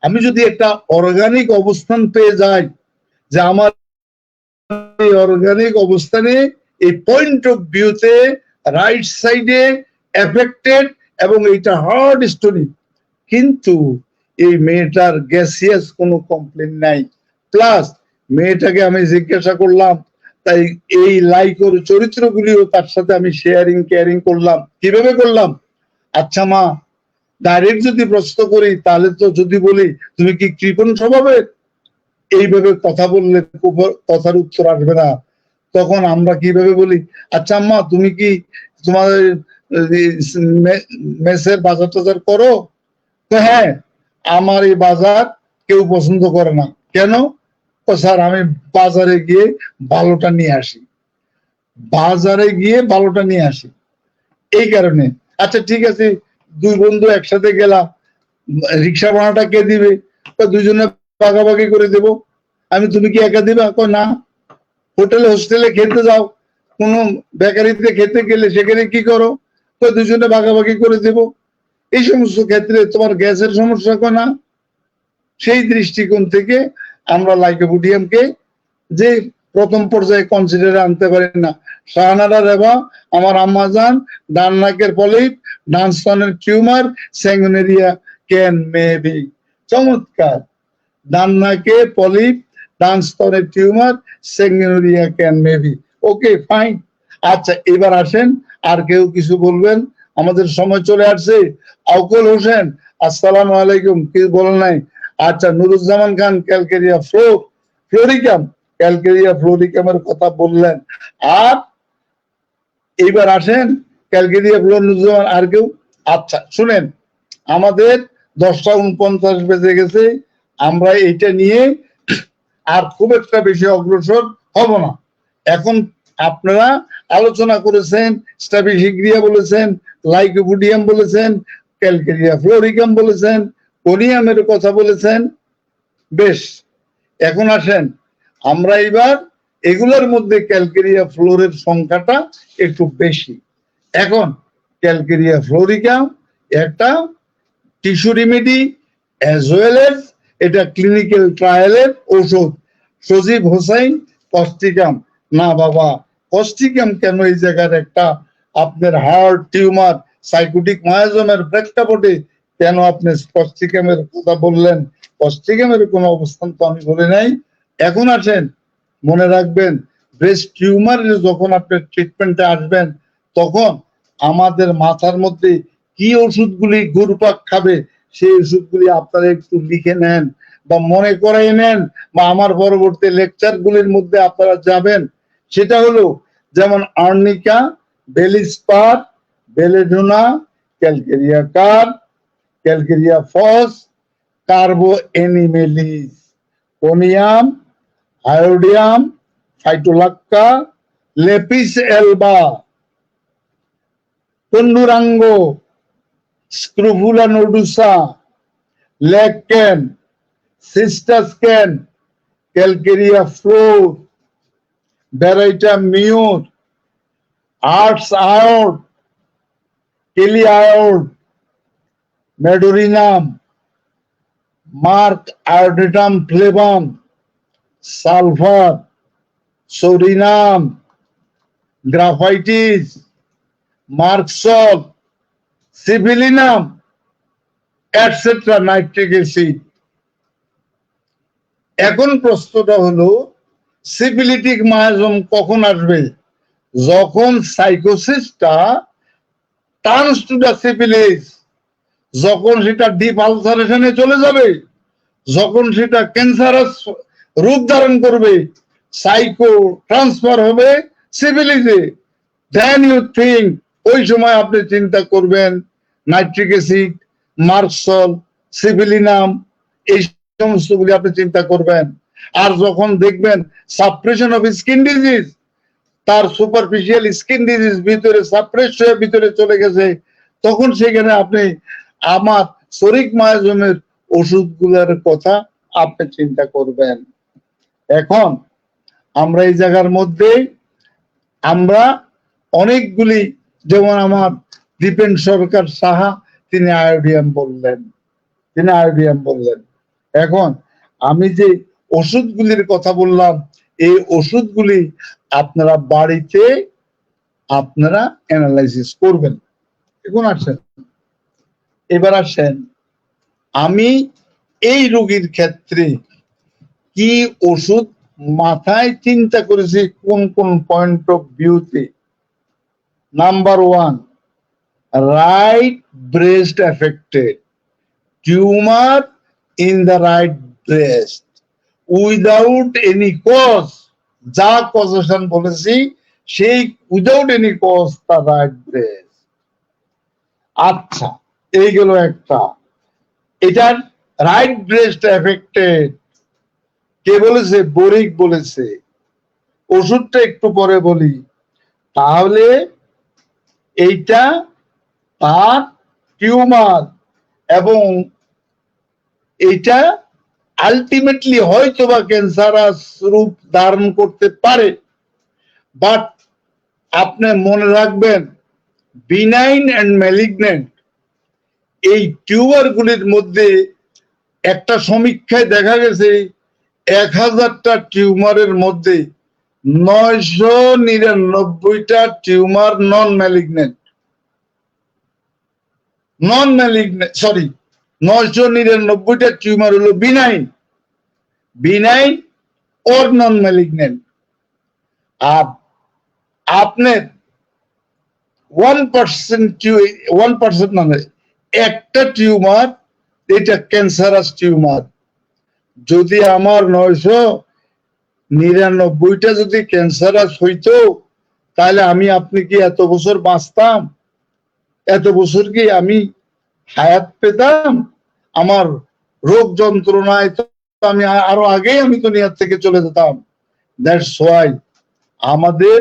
B: আমি যদি একটা অর্গানিক অবস্থান পেয়ে যাই যে আমার এই অর্গানিক অবস্থানে এই পয়েন্ট অফ ভিউতে রাইট সাইডে এফেক্টেড এবং এইটা হার্ড স্টোরি, কিন্তু এই মেয়েটার গ্যাসিয়াস কোনো কমপ্লেন নাই। প্লাস মেয়েটাকে আমি জিজ্ঞাসা করলাম, তাই এই লাইকোর চরিত্রগুলিও তার সাথে আমি শেয়ারিং কেয়ারিং করলাম। কিভাবে করলাম? আচ্ছা মা, ডাইরেক্ট যদি প্রশ্ন করি তাহলে তো যদি বলি তুমি কি কৃপণ স্বভাবের, এইভাবে কথা বললে কথার উত্তর আসবে না। তখন আমরা কিভাবে বলি, আচ্ছা আম্মা তুমি কি তোমাদের মেসের বাজার টাজার করো? তো হ্যাঁ, আমার এই বাজার কেউ পছন্দ করে না। কেন? স্যার আমি বাজারে গিয়ে ভালোটা নিয়ে আসি, বাজারে গিয়ে ভালোটা নিয়ে আসি এই কারণে। আচ্ছা ঠিক আছে, দুই বন্ধু একসাথে গেলাম, রিক্সা ভাড়াটা কে দিবে? দুইজনে ভাগাভাগি করে দেব। আমি তুমি কি একা দিবা? না। হোটেলে হোস্টেলে খেতে যাও, কোনো বেকারিতে খেতে গেলে সেখানে কি করো? তো দুজনে ভাগাভাগি করে দেব। এই সমস্ত ক্ষেত্রে তোমার গ্যাসের সমস্যা না। সেই দৃষ্টিকোণ থেকে আমরা লাইকোপোডিয়ামকে যে প্রথম পর্যায়ে কনসিডারে আনতে পারি না। শাহানারা রেবা আমার আম্মা জান, ডান নাকের পলিপ, ডান স্তনের টিউমার, স্যাঙ্গুনেরিয়া ক্যান মেবি। চমৎকার, ডান নাকে পলিপ, ডান স্তনের tumour, sanguinaria can maybe. Okay fine. আচ্ছা এবার আসেন আর কেউ কিছু বলবেন? আমাদের সময় চলে আসছে। আউকুল হোসেন আসসালামু আলাইকুম, কিছু বলেন নাই? আচ্ছা নুরুজ্জামান খান ক্যালকেরিয়া ফ্লোরিকাম, ক্যালকেরিয়া ফ্লোরিকামের কথা বললেন। আর এইবার আসেন ক্যালকেরিয়া নুরুজ্জামান আর কেউ? আচ্ছা শুনেন, আমাদের 10টা 49 বেজে গেছে, আমরা এইটা নিয়ে আর খুব একটা বেশি অগ্রসর হব না। এখন আপনারা আলোচনা করেছেন, স্ট্যাফিসিগ্রিয়া বলেছেন, লাইকোপোডিয়াম বলেছেন, ক্যালকেরিয়া ফ্লোরিকাম বলেছেন, কোনিয়ামের কথা বলেছেন। বেশ, এখন আসেন আমরা এবার এগুলোর মধ্যে ক্যালকেরিয়া ফ্লোরের সংখ্যাটা একটু বেশি। এখন ক্যালকেরিয়া ফ্লোরিকা একটা tissue remedy as well as এটা ক্লিনিক্যাল ট্রায়ালের ওষুধ। সজীব হোসাইন কস্টিকাম, না বাবা কস্টিকাম কেন এই জায়গার একটা আপনার হার্ট টিউমার সাইকোটিক মায়াজমের প্রেক্ষাপটে কেন আপনি কস্টিকামের কথা বললেন? কস্টিকামের কোনো অবস্থান তো আমি বলি নাই। এখন আসেন, মনে রাখবেন ব্রেস্ট টিউমার যখন আপনি ট্রিটমেন্টে আসবেন তখন আমাদের মাথার মধ্যে কি ওষুধগুলি ঘুরপাক খাবে সেই ওষুধগুলি আপনারা একটু লিখে নেন বা মনে করাই নেন, বা আমার পরবর্তী লেকচার গুলির মধ্যে আপনারা যাবেন। সেটা হলো যেমন আর্নিকা, বেলিস্পার, belladonna, calcarea carb, calcarea phos, carbo animalis, conium, iodium, phytolacca, lapis alba, তন্ডুরাঙ্গ, স্ক্রুফুলা নোডুসা, লেককেন, সিস্টাসকেন, ক্যালকেরিয়া ফ্লোর, বেরাইটা মিউর, আর্টস আয়োড, kali iod, medorrhinum, merc iodatum flavum, sulphur, psorinum, graphites, merc sol, syphilinum, etcetera, nitric acid. এখন প্রশ্নটা হলো syphilitic miasm কখন আসবে? যখন সাইকোসিসটা টার্নস টু দ্য সিফিলিস, যখন সেটা ডিপ আলসারেশনে চলে যাবে, যখন সেটা ক্যান্সারাস রূপ ধারণ করবে, সাইকো ট্রান্সফার হবে সিফিলিসে, দেন ইউ থিঙ্ক, ওই সময় আপনি চিন্তা করবেন নাইট্রিক অ্যাসিড, মার্কসল, সিভিলিনাম, এই সমস্তগুলি আপনি চিন্তা করবেন। আর যখন দেখবেন সাপ্রেশন অফ স্কিন ডিজিজ, তার সুপারফিশিয়াল স্কিন ডিজিজ ভিতরে সাপ্রেস হয়ে ভিতরে চলে গেছে, তখন সেখানে আপনি আমার শরিক মায়াজমের ওষুধগুলোর কথা আপনি চিন্তা করবেন। এখন আমরা এই জায়গার মধ্যে আমরা অনেকগুলি, যেমন আমার দীপেন সরকার সাহা তিনি আয়োডিয়াম বললেন। এখন আমি যে ওষুধগুলির কথা বললাম এই ওষুধগুলি আপনারা বাড়িতে আপনারা অ্যানালাইসিস করবেন। এখন এবার আসেন আমি এই রোগীর ক্ষেত্রে কি ওষুধ মাথায় চিন্তা করেছি কোন কোন পয়েন্ট অফ ভিউতে। Number 1, right breast affected, tumor in the right breast without any cause, যা কজেশন বলেছি সেই উইদাউট এনি কজ তার রাইট ব্রেস্ট। আচ্ছা, এই গেল একটা। এটার রাইট ব্রেস্ট এফেক্টেড কে বলেছে? বোরিক বলেছে। ওষুধটা একটু পরে বলি। তাহলে এইটা তার টিউমার এবং এটা আলটিমেটলি হয়তোবা ক্যান্সারাস রূপ ধারণ করতে পারে, বাট আপনি মনে রাখবেন বিনাইন এন্ড ম্যালিগন্যান্ট এই টিউমার গুলির মধ্যে একটা সমীক্ষায় দেখা গেছে 1000টা টিউমারের মধ্যে 999টা টিউমার নন ম্যালিগন্যান্ট, 999টা টিউমার হলো বিনাইন ওর নন ম্যালিগন্যান্ট। আর আপনার 1% মানে একটা টিউমার, এটা ক্যান্সারাস টিউমার। যদি আমার 999টা যদি ক্যান্সারাস হইতো তাহলে আপনি কি এত বছর বাঁচতাম? এত বছর কি আমি হায়াত পেতাম? আমার রোগ যন্ত্রণায় তো আমি আরো আগেই আমি দুনিয়া থেকে চলে যেতাম। দ্যাটস ওয়াই আমাদের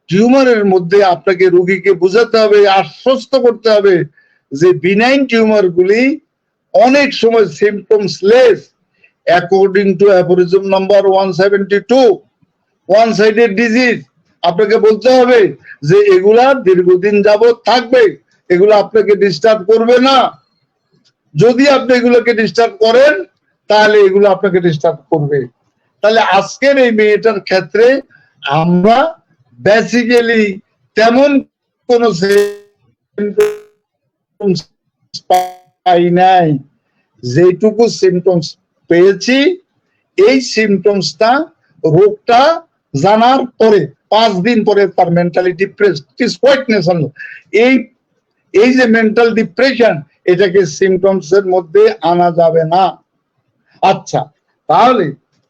B: টিউমারের মধ্যে আপনাকে রোগীকে বোঝাতে হবে, আশ্বস্ত করতে হবে যে বিনাইন টিউমার গুলি অনেক সময় symptoms less, according to aphorism number 172, one sided disease, আপনাকে বলতে হবে যে এগুলা দীর্ঘদিন যাবত থাকবে, এগুলো আপনাকে ডিস্টার্ব করবে না। যদি আপনি এগুলোকে ডিস্টার্ব করেন তাহলে এগুলো আপনাকে ডিস্টার্ব করবে। তাহলে আজকের এই মেয়েটার ক্ষেত্রে আমরা বেসিক্যালি তেমন কোন সিমটমস পাই নাই। যেটুকু সিমটমস পেয়েছি, এই সিমটমসটা রোগটা জানার পরে 5 দিন পরে তার mentally depressed, it is quite natural. এই যে মেন্টাল ডিপ্রেশন, এটাকে সিমটমস এর মধ্যে আনা যাবে না। আচ্ছা, তাহলে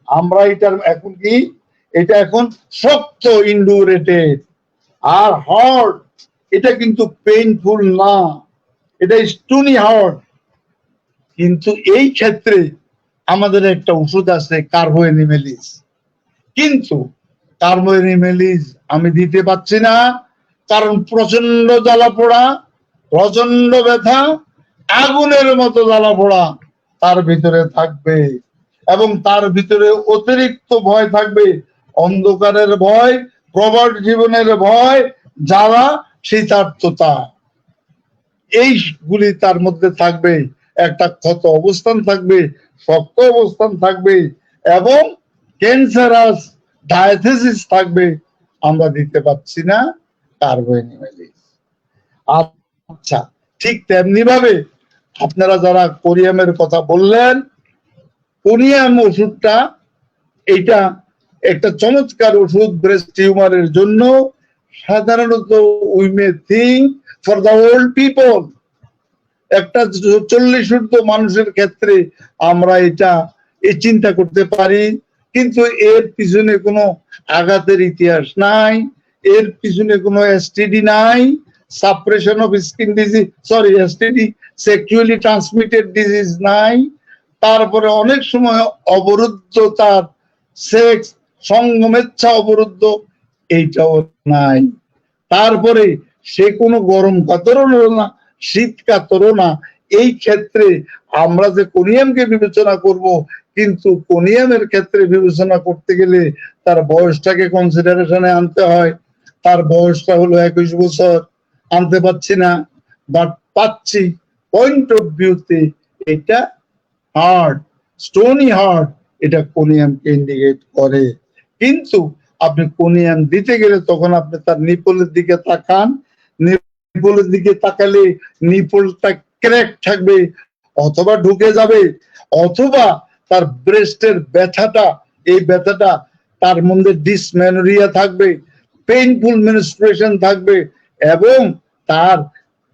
B: আমরা এটার এখন কি, এটা এখন শক্ত ইন্ডুরেটেড আর হার্ড, এটা কিন্তু পেইনফুল না, এটা স্টুনি হার্ড। কিন্তু এই ক্ষেত্রে আমাদের একটা ওষুধ আছে কার্বোএনিমেলিস, কিন্তু কার্বোএনিমেলিস আমি দিতে পারছি না, কারণ প্রচন্ড জ্বালা পোড়া, প্রচন্ড ব্যথা, আগুনের মতো জ্বালা পোড়া তার ভিতরে থাকবে, এবং তার ভিতরে অতিরিক্ত ভয় থাকবে, অন্ধকারের ভয়, প্রবট জীবনের ভয়, জ্বালা, শীতার্থতা, এইগুলি তার মধ্যে থাকবে। একটা ক্ষত অবস্থান থাকবে, শক্ত অবস্থান থাকবে, এবং ক্যান্সারাস ডায়াথেসিস থাকবে। আমরা দিতে পারছি না কার্বোএনিমেলিস। আচ্ছা, ঠিক তেমনি ভাবে আপনারা যারা কোরিয়ামের কথা বললেন, কোরিয়াম ওষুধটা এটা একটা চমৎকার ওষুধ ব্রেস্ট টিউমারের জন্য। সাধারণত we may think for the old people, একটা 40 ঊর্ধ্ব মানুষের ক্ষেত্রে আমরা এটা এই চিন্তা করতে পারি, কিন্তু এর পিছনে কোনো আঘাতের ইতিহাস নাই, এর পিছনে কোনো এসটিডি নাই, suppression of skin disease, sorry STD, sexually transmitted disease নাই, তারপরে অনেক সময় অবরুদ্ধ তার সেক্স সঙ্গমেচ্ছা অবরুদ্ধ, এইটাও নাই। তারপরে সে কোনো গরম কাতরও না, শীত কাতরও না। এই ক্ষেত্রে আমরা যে কোনিয়ামকে বিবেচনা করব, কিন্তু কোনিয়ামের ক্ষেত্রে বিবেচনা করতে গেলে তার বয়সটাকে কনসিডারেশনে আনতে হয়। তার বয়সটা হলো 21 বছর, আনতে পারছি না, বাট পাচ্ছি। পয়েন্ট অফ ভিউতে এটা হার্ড, স্টোনি হার্ড, এটা কোনিয়ামকে ইন্ডিকেট করে। কিন্তু আপনি কোনিয়াম দিতে গেলে তখন আপনি তার নিপলের দিকে তাকান, নিপলের দিকে তাকালে নিপলটা ক্র্যাক থাকবে, অথবা ঢুকে যাবে, অথবা তার ব্রেস্টের ব্যথাটা, এই ব্যথাটা তার মধ্যে ডিসমেনোরিয়া থাকবে, পেইনফুল মেনস্ট্রুয়েশন থাকবে, এবং তার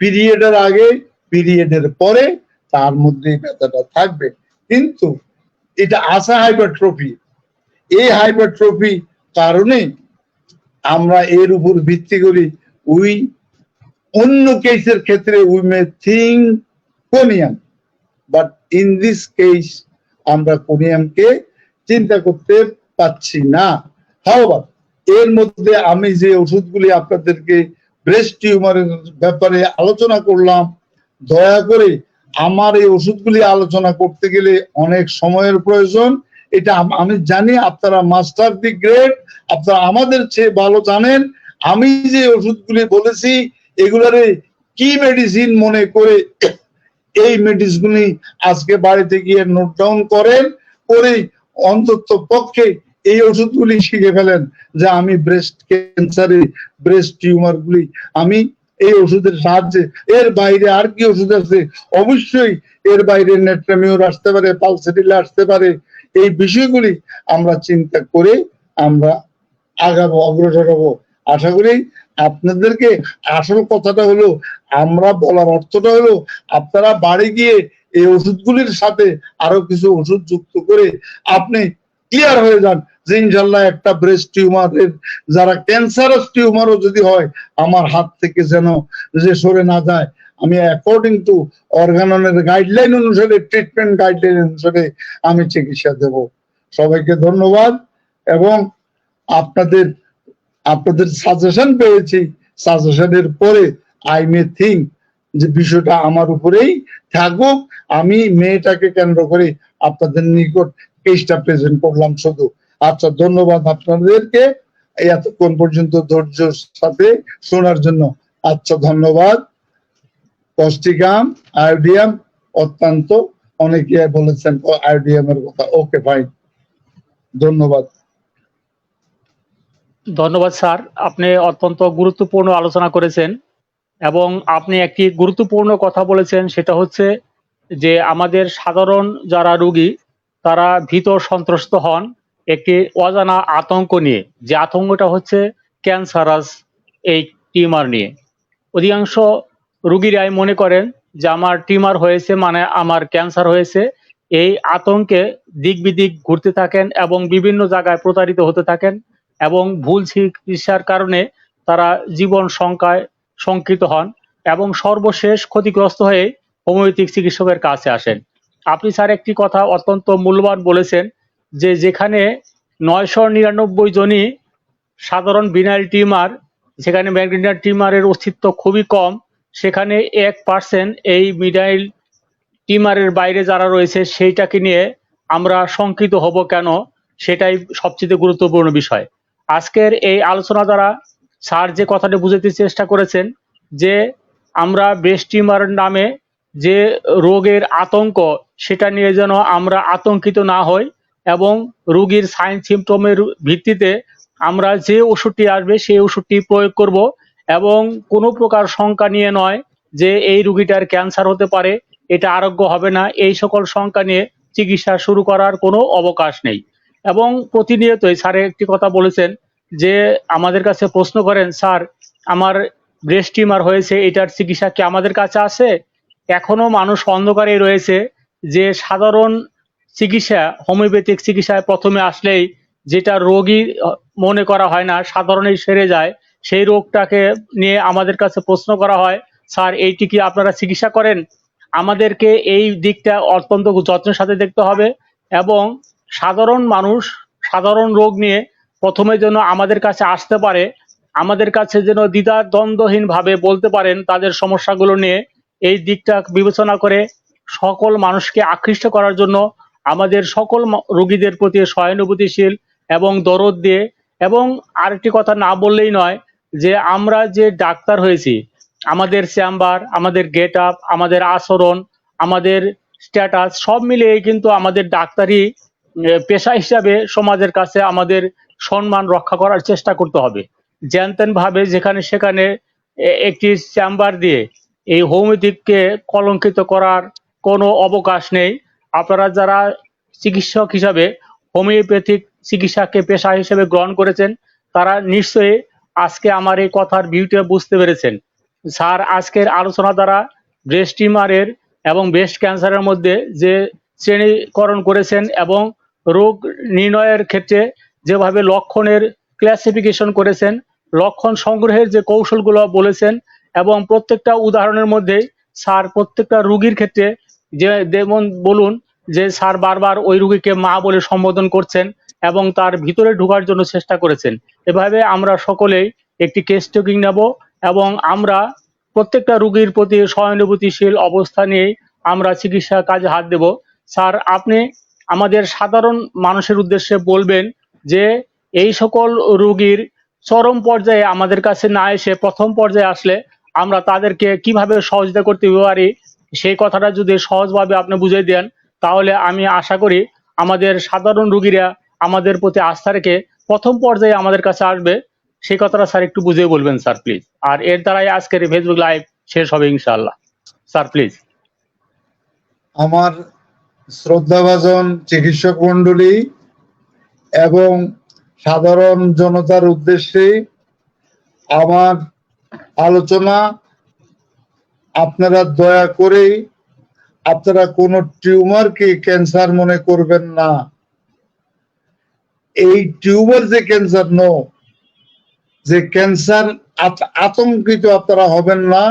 B: পিরিয়ডের আগে, পিরিয়ডের পরে তার মধ্যে ব্যথাটা থাকবে। কিন্তু এটা আসা হাইপারট্রফি, এই হাইপারট্রফি কারণে আমরা এর উপর ভিত্তি করি উই অন্য কেসের ক্ষেত্রে we may think conium, but in this case আমরা কোনিয়ামকে চিন্তা করতে পাচ্ছি না। হাওয়ার এর মধ্যে আমি যে ওষুধগুলি আপনাদেরকে ব্রেস্ট টিউমারের ব্যাপারে আলোচনা করলাম, দয়া করে আমার এই ওষুধগুলি আলোচনা করতে গেলে অনেক সময়ের প্রয়োজন। এটা আমি জানি, আপনারা মাস্টার দি গ্রেড, আপনারা আমাদের চেয়ে ভালো জানেন। আমি যে ওষুধগুলি বলেছি এগুলারে কি মেডিসিন মনে করে এই মেডিসিনগুলি আজকে বাড়িতে গিয়ে নোট ডাউন করেন, করে অন্তত পক্ষে এই ওষুধগুলি শিখে ফেলেন যে আমি ব্রেস্ট ক্যান্সারে, ব্রেস্ট টিউমার গুলি আমি এই ওষুধের সাহায্যে, এর বাইরে আর কি ওষুধ আছে, অবশ্যই এর বাইরে নেট্রামিওর আসতে পারে, পালসেটিল আসতে পারে। এই বিষয়গুলি আমরা চিন্তা করে আমরা আগাবো, অগ্রসর হবো। আশা করি আপনাদেরকে, আসল কথাটা হলো, আমরা বলার অর্থটা হলো আপনারা বাড়ি গিয়ে এই ওষুধগুলির সাথে আরো কিছু ওষুধ যুক্ত করে আপনি ক্লিয়ার হয়ে যান যে ইনশাল্লাহ একটা ব্রেস্ট টিউমারের, যারা ক্যান্সারাস টিউমারও যদি হয়, আমার হাত থেকে যেন যে সরে না যায়। আমি অ্যাকর্ডিং টু অর্গাননের গাইডলাইন অনুসারে, ট্রিটমেন্ট গাইডলাইন অনুসারে আমি চিকিৎসা দেব। সবাইকে ধন্যবাদ, এবং আপনাদের সাজেশন পেয়েছি, সাজেশনের পরে আই মে থিঙ্ক যে বিষয়টা আমার উপরেই থাকুক। আমি মেয়েটাকে কেন্দ্র করে আপনাদের নিকট কেসটা প্রেজেন্ট করলাম শুধু। আচ্ছা, ধন্যবাদ আপনাদেরকে, এতক্ষণ পর্যন্ত ধৈর্যের সাথে শোনার জন্য। আচ্ছা, ধন্যবাদ। কস্টিকাম, আয়োডিয়াম অত্যন্ত, অনেকে বলেছেন আয়োডিয়াম এর কথা। ওকে, ফাইন, ধন্যবাদ।
A: ধন্যবাদ স্যার, আপনি অত্যন্ত গুরুত্বপূর্ণ আলোচনা করেছেন এবং আপনি একটি গুরুত্বপূর্ণ কথা বলেছেন, সেটা হচ্ছে যে আমাদের সাধারণ যারা রোগী তারা ভীত সন্ত্রস্ত হন একটি অজানা আতঙ্ক নিয়ে, যে আতঙ্কটা হচ্ছে ক্যান্সারাস এই টিউমার নিয়ে। অধিকাংশ রোগীরাই মনে করেন যে আমার টিউমার হয়েছে মানে আমার ক্যান্সার হয়েছে। এই আতঙ্কে দিক বিদিক ঘুরতে থাকেন এবং বিভিন্ন জায়গায় প্রতারিত হতে থাকেন এবং ভুল চিকিৎসার কারণে তারা জীবন শঙ্কিত হন এবং সর্বশেষ ক্ষতিগ্রস্ত হয়ে হোমিওপ্যাথিক চিকিৎসকের কাছে আসেন। আপনি স্যার একটি কথা অত্যন্ত মূল্যবান বলেছেন, যে যেখানে 999 জনই সাধারণ বিনাইল টিউমার, যেখানে ম্যালিগন্যান্ট টিউমারের অস্তিত্ব খুবই কম, সেখানে 1% এই মিডাইল টিউমারের বাইরে যারা রয়েছে সেইটাকে নিয়ে আমরা শঙ্কিত হব কেন, সেটাই সবচেয়ে গুরুত্বপূর্ণ বিষয়। আজকের এই আলোচনা দ্বারা স্যার যে কথাটি বুঝাতে চেষ্টা করেছেন, যে আমরা ব্রেস্ট টিউমারের নামে যে রোগের আতঙ্ক, সেটা নিয়ে যেন আমরা আতঙ্কিত না হই এবং রোগীর সাইন সিমটমের ভিত্তিতে আমরা যে ওষুধটি আসবে সেই ওষুধটি প্রয়োগ করব এবং কোনো প্রকার শঙ্কা নিয়ে নয় যে এই রোগীটার ক্যান্সার হতে পারে, এটা আরোগ্য হবে না, এই সকল শঙ্কা নিয়ে চিকিৎসা শুরু করার কোনো অবকাশ নেই। এবং প্রতিনিয়তই স্যার একটি কথা বলেছেন, যে আমাদের কাছে প্রশ্ন করেন, স্যার আমার ব্রেস্ট টিউমার হয়েছে, এটার চিকিৎসা কি আমাদের কাছে আছে? এখনো মানুষ অন্ধকারে রয়েছে, যে সাধারণ চিকিৎসা হোমিওপ্যাথিক চিকিৎসায় প্রথমে আসলেই যেটা রোগী মনে করা হয় না, সাধারণেই সেরে যায়, সেই রোগটাকে নিয়ে আমাদের কাছে প্রশ্ন করা হয়, স্যার এইটি কি আপনারা চিকিৎসা করেন? আমাদেরকে এই দিকটা অত্যন্ত যত্নের সাথে দেখতে হবে এবং সাধারণ মানুষ সাধারণ রোগ নিয়ে প্রথমে যেন আমাদের কাছে আসতে পারে, আমাদের কাছে যেন দ্বিধা দ্বন্দ্বহীন ভাবে বলতে পারেন তাদের সমস্যাগুলো নিয়ে। এই দিকটা বিবেচনা করে সকল মানুষকে আকৃষ্ট করার জন্য আমাদের সকল রোগীদের প্রতি সহানুভূতিশীল এবং দরদ দিয়ে, এবং আরেকটি কথা না বললেই নয়, যে আমরা যে ডাক্তার হয়েছি, আমাদের চেম্বার, আমাদের গেট আপ, আমাদের আচরণ, আমাদের স্ট্যাটাস সব মিলিয়ে কিন্তু আমাদের ডাক্তারি পেশা হিসাবে সমাজের কাছে আমাদের সম্মান রক্ষা করার চেষ্টা করতে হবে। জ্যানতেন ভাবে যেখানে সেখানে একটি চেম্বার দিয়ে এই হোমিওপ্যাথিককে কলঙ্কিত করার কোনো অবকাশ নেই। আপনারা যারা চিকিৎসক হিসাবে হোমিওপ্যাথিক চিকিৎসাকে পেশা হিসেবে গ্রহণ করেছেন, তারা নিশ্চয়ই আজকে আমার এই কথার ভিউটা বুঝতে পেরেছেন। স্যার আজকের আলোচনা দ্বারা ব্রেস্ট টিউমারের এবং ব্রেস্ট ক্যান্সারের মধ্যে যে শ্রেণীকরণ করেছেন এবং রোগ নির্ণয়ের ক্ষেত্রে যেভাবে লক্ষণের ক্লাসিফিকেশন করেছেন, লক্ষণ সংগ্রহের যে কৌশলগুলো বলেছেন, এবং প্রত্যেকটা উদাহরণের মধ্যে স্যার প্রত্যেকটা রোগীর ক্ষেত্রে যে যেমন বলুন যে স্যার বারবার ওই রোগীকে মা বলে সম্বোধন করছেন এবং তার ভিতরে ঢোকার জন্য চেষ্টা করেছেন। এভাবে আমরা সকলেই একটি কেস টেকিং নেব এবং আমরা প্রত্যেকটা রোগীর প্রতি সহানুভূতিশীল অবস্থা নিয়ে আমরা চিকিৎসা কাজে হাত দেব। স্যার আপনি আমাদের সাধারণ মানুষের উদ্দেশ্যে বলবেন যে এই সকল রোগীর চরম পর্যায়ে আমাদের কাছে না এসে প্রথম পর্যায়ে আসলে আমরা তাদেরকে কিভাবে সহযোগিতা করতে পারি, সেই কথাটা যদি সহজভাবে আপনি বুঝিয়ে দেন, তাহলে আমি আশা করি আমাদের সাধারণ রোগীরা আমাদের প্রতি আস্থা রেখে প্রথম পর্যায়ে আমাদের কাছে আসবে। সেই কথাটা স্যার একটু বুঝিয়ে বলবেন স্যার প্লিজ। আর এর দ্বারাই আজকের ফেসবুক লাইভ শেষ হবে ইনশাআল্লাহ। Sir please.
B: আমার শ্রদ্ধাভাজন চিকিৎসক মন্ডলী এবং সাধারণ জনতার উদ্দেশ্যে আমার আলোচনা, আপনারা দয়া করে আপনারা কোনো টিউমারকে ক্যান্সার মনে করবেন না। এই টিউমার যে ক্যান্সার যে ক্যান্সার, আতঙ্কিত আপনারা হবেন না।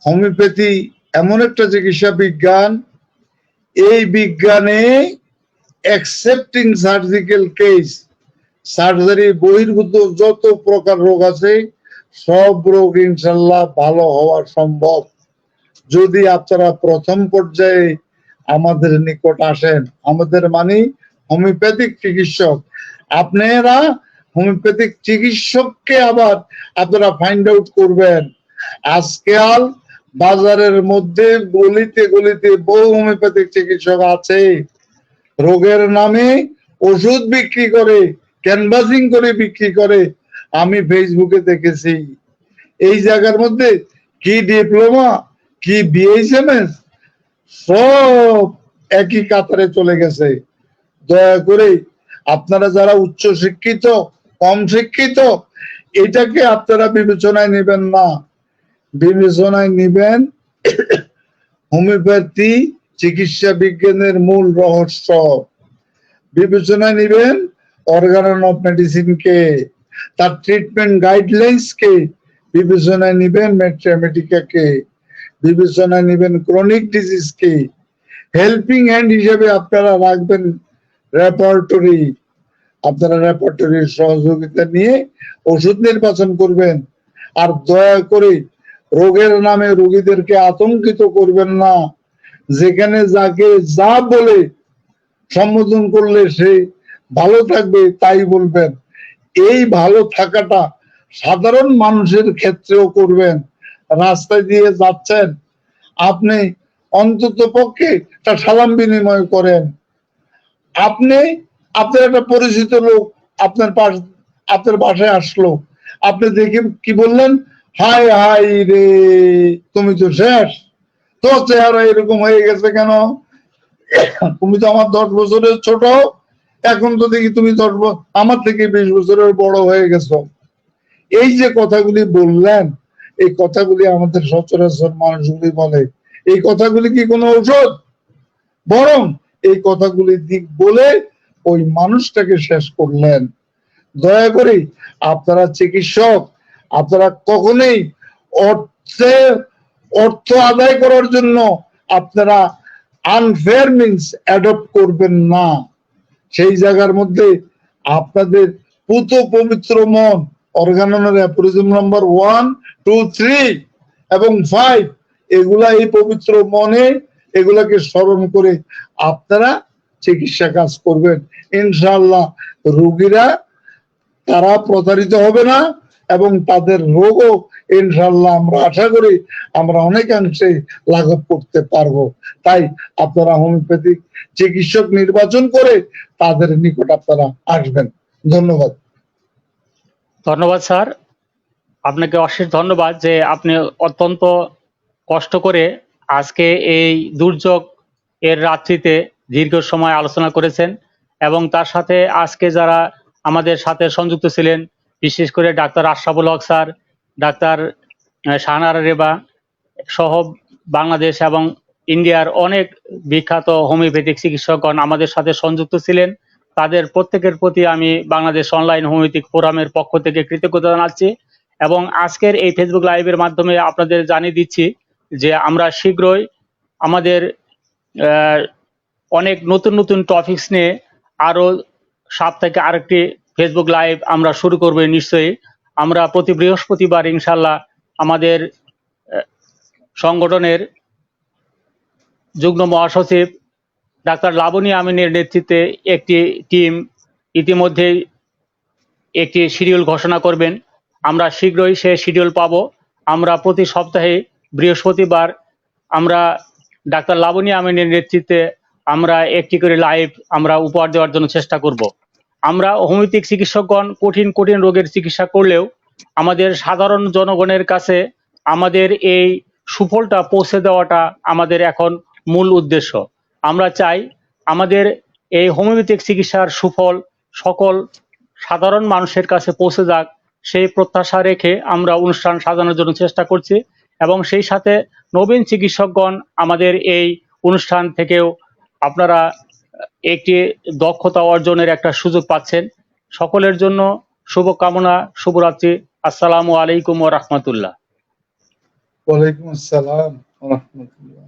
B: হোমিওপ্যাথি এমন একটা চিকিৎসা বিজ্ঞান, এই বিজ্ঞানে অ্যাকসেপ্টিং সার্জিক্যাল কেস, সার্জারি বহির্ভূত যত প্রকার রোগ আছে সব রোগ ইনশাল্লাহ ভালো হওয়া সম্ভব যদি আপনারা প্রথম পর্যায়ে আমাদের নিকট আসেন। আমাদের হোমিওপ্যাথিক চিকিৎসক, আপনারা হোমিওপ্যাথিক চিকিৎসককে আবার আপনারা ফাইন্ড আউট করবেন। আজকাল বাজারের মধ্যে গলিতে গলিতে বহু হোমিওপ্যাথিক চিকিৎসক আছে, রোগের নামে ওষুধ বিক্রি করে, ক্যানভাসিং করে বিক্রি করে। আমি ফেসবুকে দেখেছি এই জায়গার মধ্যে কি ডিপ্লোমা, কি বিএসএমএস সব একই কাতারে চলে গেছে। দয়া করে আপনারা যারা উচ্চ শিক্ষিত, কম শিক্ষিত, এটাকে আপনারা বিবেচনায় নেবেন না। বিবেচনায় নেবেন হোমিওপ্যাথি চিকিৎসা বিজ্ঞানের মূল রহস্য। বিবেচনায় নেবেন অর্গান অফ মেডিসিনকে, তার ট্রিটমেন্ট গাইডলাইন্স কে। বিবেচনায় নেবেন ম্যাথমেটিকাকে, বিবেচনায় নেবেন ক্রনিক ডিজিজ কে। হেল্পিং হ্যান্ড হিসেবে আপনারা রাখবেন রেপার্টরি। আপনারা রেপার্টরির সহযোগিতা নিয়ে ওষুধ নির্বাচন করবেন। আর দয়া করে রোগের নামে রোগীদেরকে আতঙ্কিত করবেন না। যেখানে যাকে যা বলে সম্বোধন করলে সে ভালো থাকবে তাই বলবেন। এই ভালো থাকাটা সাধারণ মানুষের ক্ষেত্রেও করবেন। রাস্তায় দিয়ে যাচ্ছেন, আপনি অন্তত পক্ষে একটা সালাম বিনিময় করেন। আপনি আপনার একটা পরিচিত লোক আপনার বাসায় আসলো, আপনি দেখে কি বললেন? হাই হাই রে, তুমি তো শেষ, তোর চেহারা এরকম হয়ে গেছে কেন? তুমি তো আমার 10 বছরের ছোট, এখন তো দেখি তুমি আমার থেকে 20 বছরের বড় হয়ে গেছো। এই যে কথাগুলি বললেন, এই কথাগুলি আমাদের সচরাচর মানুষগুলি বলে। এই কথাগুলি কি কোনো ঔষধ? বরং এই কথাগুলি দিক বলে ওই মানুষটাকে শেষ করলেন। দয়া করে আপনারা চিকিৎসক, আপনারা কখনোই অর্থ আদায় করার জন্য আপনারা আনফেয়ার মিনস অ্যাডপ্ট করবেন না। সেই জায়গার মধ্যে আপনাদের পুত পবিত্র মন, অর্গাননের অ্যাপোরিজম নাম্বার 1, 2, 3 এবং 5, এগুলা এই পবিত্র মনে এগুলাকে স্মরণ করে আপনারা চিকিৎসা কাজ করবেন। ইনশাআল্লাহ রোগীরা তারা প্রতারিত হবে না এবং তাদের রোগও ইনশাআল্লাহ আমরা আশা করি আমরা অনেকাংশে লাঘব করতে পারবো। তাই আপনারা হোমিওপ্যাথিক চিকিৎসক নির্বাচন করে তাদের নিকট আপনারা আসবেন। ধন্যবাদ।
A: ধন্যবাদ স্যার, আপনাকে অশেষ ধন্যবাদ যে আপনি অত্যন্ত কষ্ট করে আজকে এই দুর্যোগ এর রাত্রিতে দীর্ঘ সময় আলোচনা করেছেন এবং তার সাথে আজকে যারা আমাদের সাথে সংযুক্ত ছিলেন, বিশেষ করে ডাক্তার আশরাফুল হক স্যার, ডাক্তার শাহনারা রেবা সহ বাংলাদেশ এবং ইন্ডিয়ার অনেক বিখ্যাত হোমিওপ্যাথিক চিকিৎসকগণ আমাদের সাথে সংযুক্ত ছিলেন। তাদের প্রত্যেকের প্রতি আমি বাংলাদেশ অনলাইন হোমিওপ্যাথিক ফোরামের পক্ষ থেকে কৃতজ্ঞতা জানাচ্ছি এবং আজকের এই ফেসবুক লাইভের মাধ্যমে আপনাদের জানিয়ে দিচ্ছি যে আমরা শীঘ্রই আমাদের অনেক নতুন নতুন টপিকস নিয়ে আরো সাপ্তাহিক আরেকটি ফেসবুক লাইভ আমরা শুরু করব। নিশ্চয়ই আমরা প্রতি বৃহস্পতিবার ইনশাল্লাহ আমাদের সংগঠনের যুগ্ম মহাসচিব ডাক্তার লাবণী আমিনের নেতৃত্বে একটি টিম ইতিমধ্যে একটি শিডিউল ঘোষণা করবেন। আমরা শীঘ্রই সে শিডিউল পাব। আমরা প্রতি সপ্তাহে বৃহস্পতিবার আমরা ডাক্তার লাবণী আমিনের নেতৃত্বে আমরা একটি করে লাইভ আমরা উপহার দেওয়ার জন্য চেষ্টা করব। আমরা হোমিওপ্যাথিক চিকিৎসকগণ কঠিন কঠিন রোগের চিকিৎসা করলেও আমাদের সাধারণ জনগণের কাছে আমাদের এই সুফলটা পৌঁছে দেওয়াটা আমাদের এখন মূল উদ্দেশ্য। আমরা চাই আমাদের এই হোমিওপ্যাথিক চিকিৎসার সুফল সকল সাধারণ মানুষের কাছে পৌঁছে যাক, সেই প্রত্যাশা রেখে আমরা অনুষ্ঠান সাজানোর জন্য চেষ্টা করছি এবং সেই সাথে নবীন চিকিৎসকগণ আমাদের এই অনুষ্ঠান থেকেও আপনারা একটি দক্ষতা অর্জনের একটা সুযোগ পাচ্ছেন। সকলের জন্য শুভকামনা, শুভরাত্রি। আসসালামু আলাইকুম ওয়া রাহমাতুল্লাহ।
B: ওয়ালাইকুম আসসালাম ওয়া রাহমাতুল্লাহ।